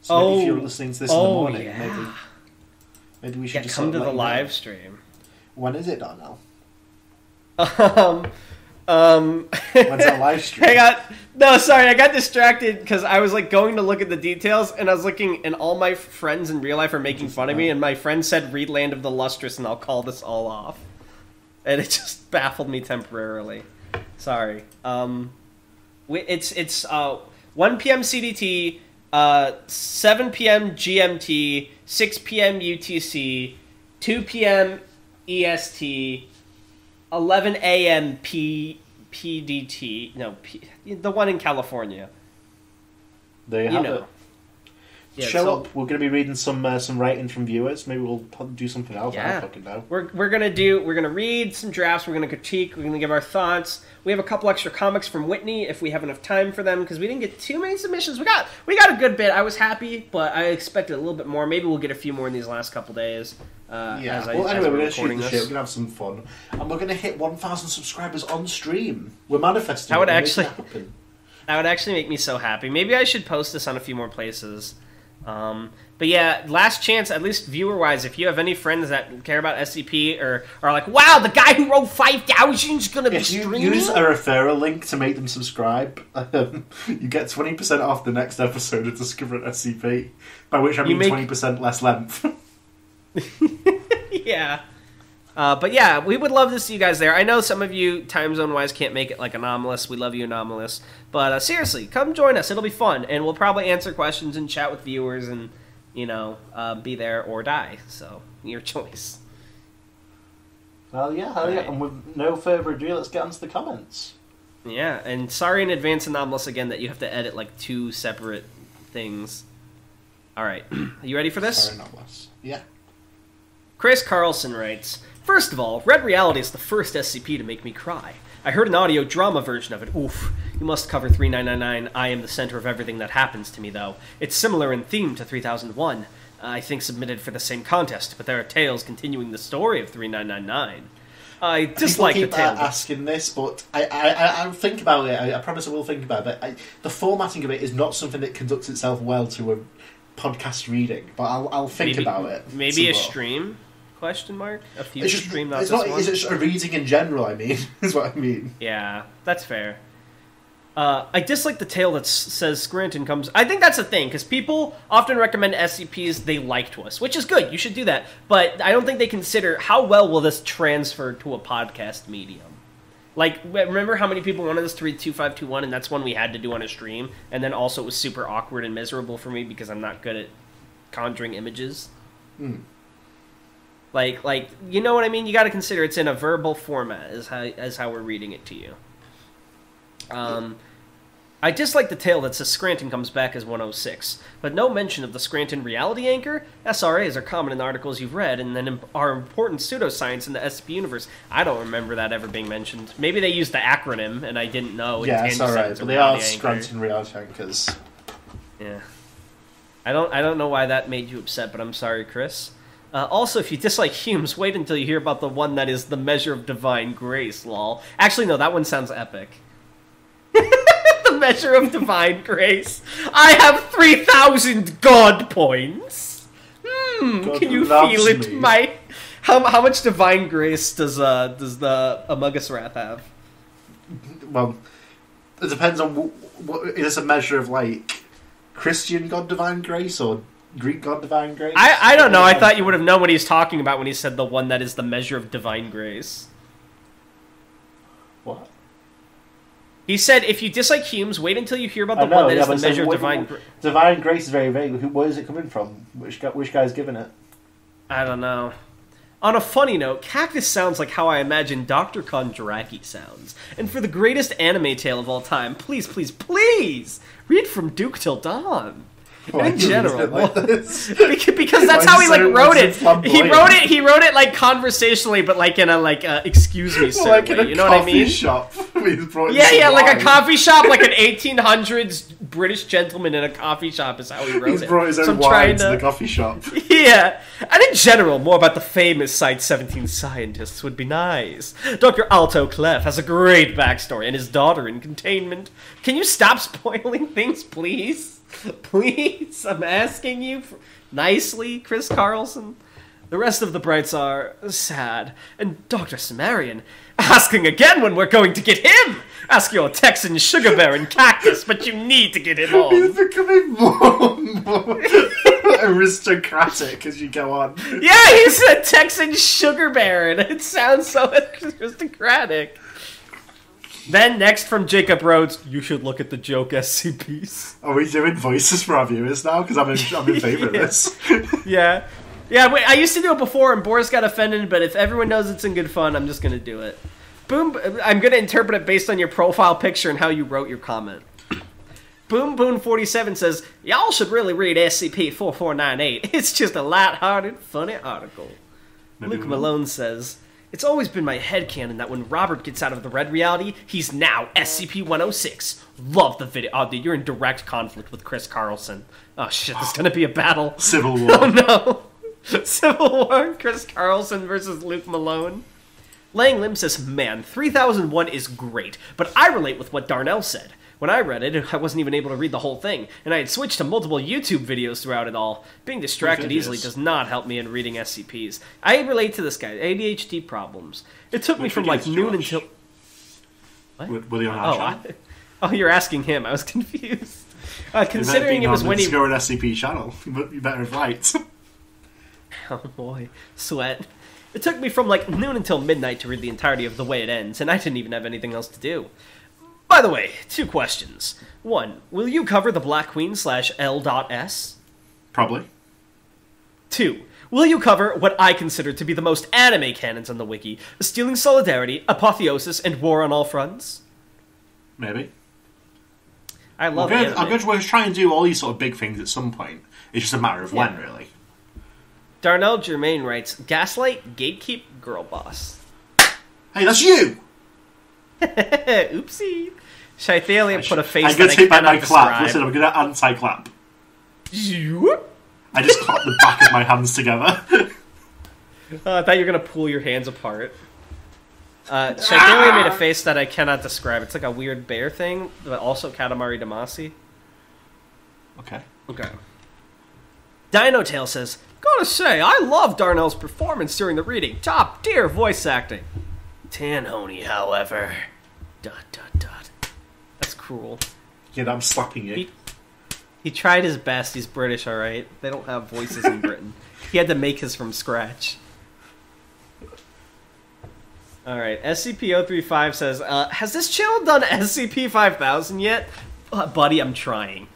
So maybe if you're listening to this in the morning, maybe we should just come to the live stream. When is it, Darnell? When's our live stream? I got distracted because I was like going to look at the details, and I was looking, and all my friends in real life are making fun of me, and my friend said read Land of the Lustrous, and I'll call this all off. And it just baffled me temporarily. Sorry. It's 1 p.m. CDT, 7 p.m. GMT, 6 p.m. UTC, 2 p.m. EST, 11 a.m. PDT. No, the one in California. There you have it. Yeah, Show up. We're going to be reading some writing from viewers. Maybe we'll do something else. Yeah. I don't fucking know. We're gonna read some drafts. We're gonna critique. We're gonna give our thoughts. We have a couple extra comics from Whitney if we have enough time for them, because we didn't get too many submissions. We got a good bit. I was happy, but I expected a little bit more. Maybe we'll get a few more in these last couple days. Anyway, we're going to shoot the shit. We're going to have some fun, and we're going to hit 1,000 subscribers on stream. We're manifesting. That would actually make me so happy. Maybe I should post this on a few more places. But yeah, last chance, at least viewer-wise, if you have any friends that care about SCP or are like, wow, the guy who wrote 5,000 is going to be streaming? Use a referral link to make them subscribe. You get 20% off the next episode of Discovering SCP, by which I mean 20% less length. Yeah. But yeah, we would love to see you guys there. I know some of you, time zone-wise, can't make it, like Anomalous. We love you, Anomalous. But seriously, come join us. It'll be fun. And we'll probably answer questions and chat with viewers and, be there or die. So, your choice. Well, yeah. And with no further ado, let's get on to the comments. Yeah, and sorry in advance, Anomalous, again, that you have to edit, like, 2 separate things. All right. Are you ready for this? Sorry, Anomalous. Yeah. Chris Carlson writes, first of all, Red Reality is the first SCP to make me cry. I heard an audio drama version of it. Oof. You must cover 3999. I am the center of everything that happens to me, though. It's similar in theme to 3001. I think submitted for the same contest, but there are tales continuing the story of 3999. I dislike the tale. Asking this, but I'll think about it. I promise I will think about it. But the formatting of it is not something that conducts itself well to a podcast reading. But I'll think about it. Maybe a stream? Question mark? A future stream, not it's this not, one? It's just a reading in general, I mean, is what I mean. Yeah, that's fair. I dislike the tale that says Scranton comes... I think that's the thing, because people often recommend SCPs they like to us, which is good, you should do that. But I don't think they consider how well will this transfer to a podcast medium. Like, remember how many people wanted us to read 2521, and that's one we had to do on a stream? And then also it was super awkward and miserable for me because I'm not good at conjuring images. Like, you know what I mean? You got to consider it's in a verbal format as how we're reading it to you. I dislike the tale that says Scranton comes back as 106, but no mention of the Scranton reality anchor. SRAs are common in articles you've read, and then are important pseudoscience in the SCP universe. I don't remember that ever being mentioned. Maybe they used the acronym, and I didn't know. Yeah, it's alright, but they are Scranton reality anchors. Yeah. I don't know why that made you upset, but I'm sorry, Chris. Also, if you dislike Humes, wait until you hear about the one that is the measure of divine grace, lol. Actually, no, that one sounds epic. measure of divine grace? I have 3,000 God points. God Can you loves feel it, me. my... How much divine grace does the Amogus Wrath have? Well, it depends on what is this a measure of, like, Christian God divine grace or Greek God divine grace? I don't know. I thought you would have known what he's talking about when he said the one that is the measure of divine grace. What? He said, if you dislike Humes, wait until you hear about the one that is the measure of divine grace. Divine grace is very vague. Where is it coming from? Which guy's giving it? I don't know. On a funny note, Cactus sounds like how I imagine Dr. Kondraki sounds. And for the greatest anime tale of all time, please, please, please, read From Duke Till Dawn. In general, because that's how he wrote it. He wrote it like conversationally, but like in a excuse me, sir. Like in a you know what I mean? shop. Yeah, like a coffee shop, like an 1800s British gentleman in a coffee shop is how he wrote it. He's brought his own wine to the coffee shop. Yeah, and in general, more about the famous Site-17 scientists would be nice. Dr. Alto Clef has a great backstory, and his daughter in Containment. Can you stop spoiling things, please? Please, I'm asking you nicely, Chris Carlson. The rest of the Brights are sad. And Dr. Sumerian, asking again when we're going to get him! Ask your Texan sugar baron Cactus, but you need to get him on. He's becoming more and more aristocratic as you go on. Yeah, he's a Texan sugar baron. It sounds so aristocratic. Then, next from Jacob Rhodes, you should look at the joke SCPs. Are we doing voices for our viewers now? Because I'm in favour of this. Yeah. Yeah, wait, I used to do it before, and Boris got offended, but if everyone knows it's in good fun, I'm just going to do it. Boom, I'm going to interpret it based on your profile picture and how you wrote your comment. Boom Boom 47 says, y'all should really read SCP-4498. It's just a light-hearted, funny article. Luke Malone says, it's always been my headcanon that when Robert gets out of the red reality, he's now SCP-106. Love the video. Oh, dude, you're in direct conflict with Chris Carlson. Oh, shit, there's gonna be a battle. Civil War. Oh, no. Civil War, Chris Carlson versus Luke Malone. Lang Lim says, man, 3001 is great, but I relate with what Darnell said. When I read it, I wasn't even able to read the whole thing, and I had switched to multiple YouTube videos throughout it all. Being distracted easily does not help me in reading SCPs. I relate to this guy. ADHD problems. It took me from like noon until... What? Were they on our channel? Oh, you're asking him. I was confused. Considering it was when he... Go an SCP channel. You better have right. Oh boy. Sweat. It took me from like noon until midnight to read the entirety of The Way It Ends, and I didn't even have anything else to do. By the way, 2 questions. 1, will you cover the Black Queen /L.S? Probably. 2, will you cover what I consider to be the most anime canons on the wiki, Stealing Solidarity, Apotheosis, and War on All Fronts? Maybe. I love anime. I'm going to try and do all these sort of big things at some point. It's just a matter of when, really. Darnell Germain writes, Gaslight, Gatekeep, Girl Boss. Hey, that's you! Oopsie. Shythalia put a face I'm going that to take I back my cannot clap. describe. Listen, I'm going to anti-clap. I just clapped the back of my hands together. I thought you were going to pull your hands apart. Shythalia made a face that I cannot describe. It's like a weird bear thing, but also Katamari Damacy. Okay. Dino Tail says, gotta say, I love Darnell's performance during the reading. Top tier voice acting. Tanhony, however... ... That's cruel. Yeah, I'm slapping you. He tried his best. He's British, alright? They don't have voices in Britain. He had to make his from scratch. Alright, SCP-035 says, has this channel done SCP-5000 yet? Buddy, I'm trying.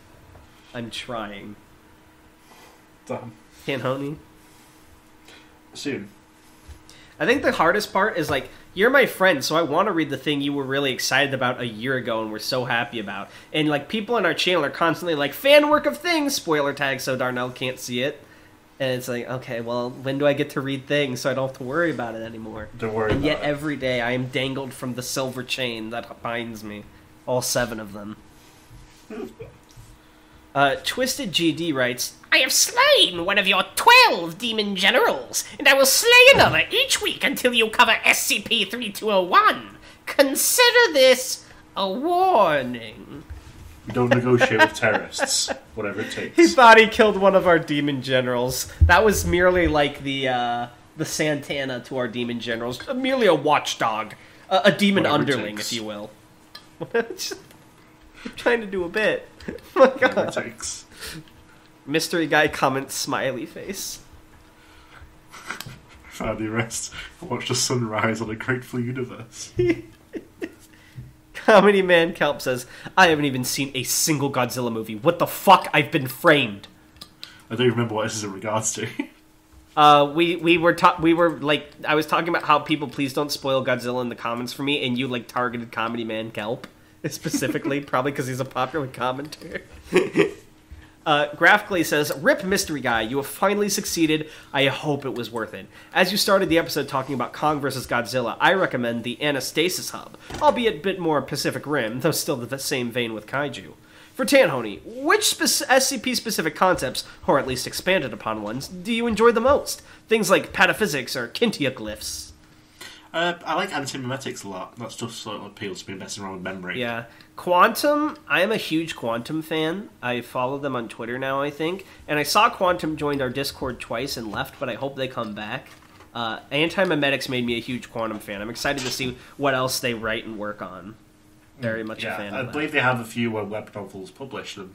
Damn. Tanhony? Soon. I think the hardest part is, like, you're my friend, so I want to read the thing you were really excited about a year ago and were so happy about. And, like, people on our channel are constantly like, fan work of things, spoiler tag, so Darnell can't see it. And it's like, okay, well, when do I get to read things so I don't have to worry about it anymore? Don't worry and about yet it. every day I am dangled from the silver chain that binds me. All 7 of them. Twisted GD writes, I have slain one of your 12 demon generals, and I will slay another each week until you cover SCP-3201. Consider this a warning. We don't negotiate with terrorists, whatever it takes. He thought he killed one of our demon generals. That was merely like the Santana to our demon generals. Merely a watchdog. A demon Whatever underling, if you will. I'm trying to do a bit. Oh my god. Whatever it takes. Mystery guy comments smiley face. Found the rest. Watch the sunrise on a grateful universe. Comedy Man Kelp says, I haven't even seen a single Godzilla movie. What the fuck? I've been framed. I don't remember what this is in regards to. We were like, I was talking about how people please don't spoil Godzilla in the comments for me, and you like targeted Comedy Man Kelp specifically, probably because he's a popular commenter. Graphically says, Rip Mystery Guy, you have finally succeeded. I hope it was worth it. As you started the episode talking about Kong vs. Godzilla, I recommend the Anastasis Hub, albeit a bit more Pacific Rim, though still the same vein with Kaiju. For Tanhony, which SCP-specific concepts, or at least expanded upon ones, do you enjoy the most? Things like pataphysics or kintioglyphs. I like antimemetics a lot. That's just sort of appeals to me, messing around with memory. Yeah. Quantum, I am a huge Quantum fan. I follow them on Twitter now, I think. And I saw Quantum joined our Discord twice and left, but I hope they come back. Antimemetics made me a huge Quantum fan. I'm excited to see what else they write and work on. Very much a fan of that. I believe they have a few web novels published, and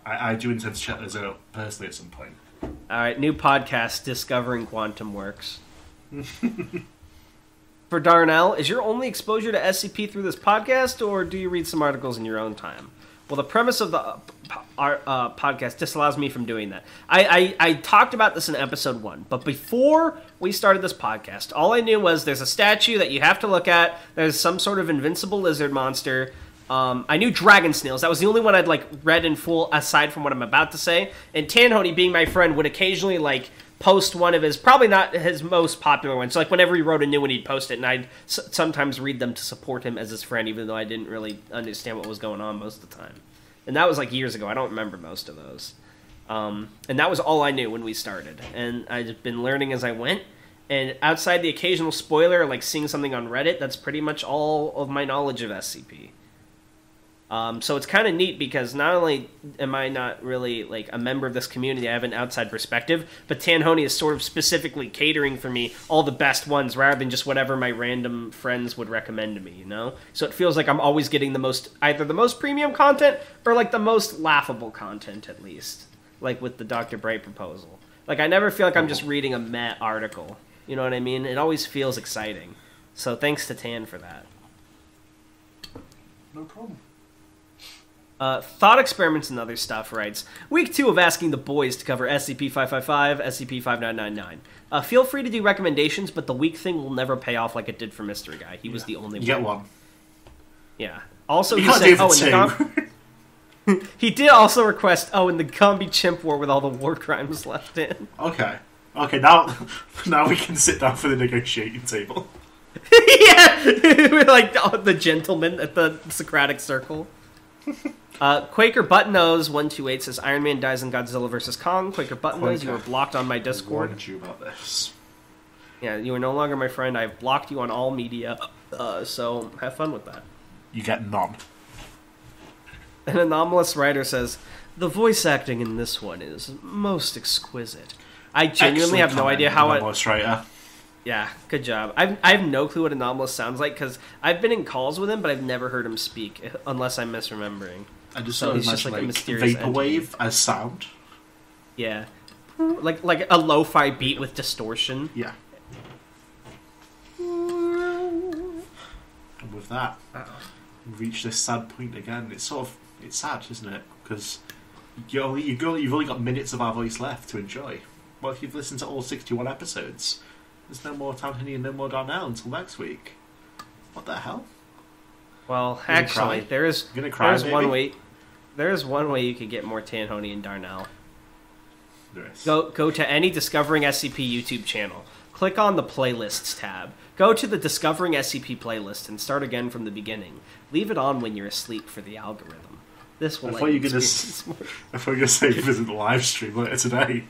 I do intend to check those out personally at some point. Alright, new podcast, Discovering Quantum Works. For Darnell, is your only exposure to SCP through this podcast, or do you read some articles in your own time? Well, the premise of the podcast disallows me from doing that. I talked about this in episode 1, but before we started this podcast, all I knew was there's a statue that you have to look at, there's some sort of invincible lizard monster. I knew dragon snails. That was the only one I'd read in full, aside from what I'm about to say. And Tanhony, being my friend, would occasionally post one of his, probably not his most popular ones. So whenever he wrote a new one, he'd post it, and I'd sometimes read them to support him as his friend, even though I didn't really understand what was going on most of the time. And that was years ago. I don't remember most of those. And that was all I knew when we started. And I've been learning as I went. And outside the occasional spoiler, seeing something on Reddit, that's pretty much all of my knowledge of SCP. So it's kind of neat because not only am I not really a member of this community, I have an outside perspective, but Tanhony is sort of specifically catering for me all the best ones rather than just whatever my random friends would recommend to me, you know? So it feels like I'm always getting either the most premium content or the most laughable content at least. With the Dr. Bright proposal. I never feel like I'm just reading a meh article. You know what I mean? It always feels exciting. So thanks to Tan for that. No problem. Thought Experiments and Other Stuff writes, Week 2 of asking the boys to cover SCP-555, SCP-5999. Feel free to do recommendations, but the week thing will never pay off like it did for Mystery Guy. He was the only one. You get one. Yeah. Also, You he can't said, do two. he did also request, in the Gombi chimp war with all the war crimes left in. Okay, now we can sit down for the negotiating table. Yeah! We're the gentlemen at the Socratic Circle. Quaker Buttnose 128 says Iron Man dies in Godzilla vs. Kong. Quaker Buttnose, you are blocked on my Discord. I warned you about this. Yeah, you are no longer my friend. I've blocked you on all media. So have fun with that. You get none. An anomalous writer says the voice acting in this one is most exquisite. I genuinely have no idea how anomalous writer. Yeah, good job. I have no clue what Anomalous sounds like, because I've been in calls with him, but I've never heard him speak, unless I'm misremembering. I just So sort of he's just imagine a mysterious vaporwave as sound. Yeah. Like a lo-fi beat with distortion. Yeah. And with that, we've reached this sad point again. It's sad, isn't it? Because you've only got minutes of our voice left to enjoy. Well, if you've listened to all 61 episodes, there's no more Tanhony and no more Darnell until next week. What the hell? Well, actually, there is one way you could get more Tanhony and Darnell. There is. Go to any Discovering SCP YouTube channel. Click on the Playlists tab. Go to the Discovering SCP playlist and start again from the beginning. Leave it on when you're asleep for the algorithm. This will I thought you were going to say visit the live stream later today.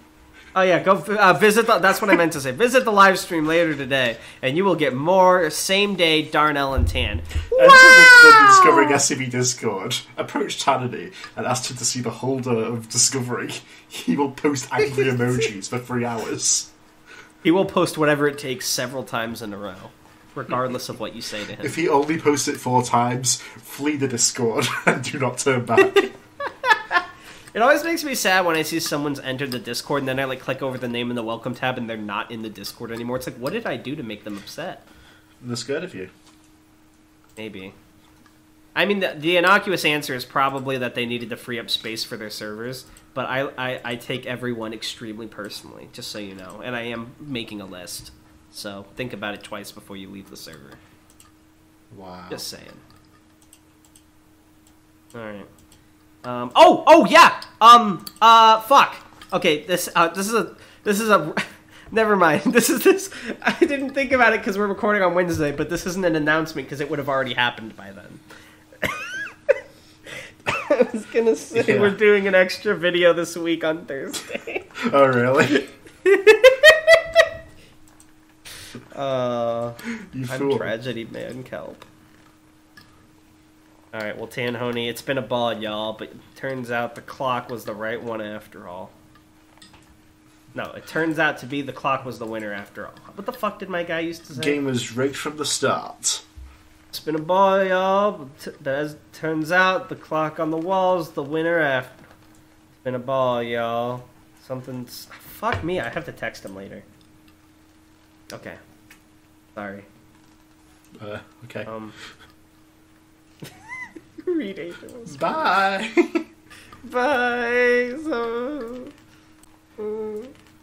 Oh yeah, go visit. That's what I meant to say. Visit the live stream later today, and you will get more same day Darnell and Tan. Enter the Discovering growing SCP Discord, approach Tanhony and ask him to see the holder of Discovery. He will post angry emojis for 3 hours. He will post whatever it takes several times in a row, regardless of what you say to him. If he only posts it 4 times, flee the Discord and do not turn back. It always makes me sad when I see someone's entered the Discord and then I like click over the name in the welcome tab and they're not in the Discord anymore. It's like, what did I do to make them upset? They're scared of you. Maybe. I mean, the innocuous answer is probably that they needed to free up space for their servers, but I take everyone extremely personally, just so you know. And I am making a list, so think about it twice before you leave the server. Wow. Just saying. Alright. Oh yeah! Fuck! Okay, this is a... Never mind. I didn't think about it because we're recording on Wednesday, but this isn't an announcement because it would have already happened by then. I was gonna say we're doing an extra video this week on Thursday. Oh, really? You fool. I'm Tragedy Man Kelp. Alright, well, Tanhony, it's been a ball, y'all, but it turns out the clock was the right one after all. No, it turns out to be the clock was the winner after all. What the fuck did my guy used to say? Game was rigged from the start. It's been a ball, y'all, but as it turns out, the clock on the wall's the winner after. It's been a ball, y'all. Something's... Fuck me, I have to text him later. Okay. Sorry. Okay. Read Angels. Bye! Bye! So...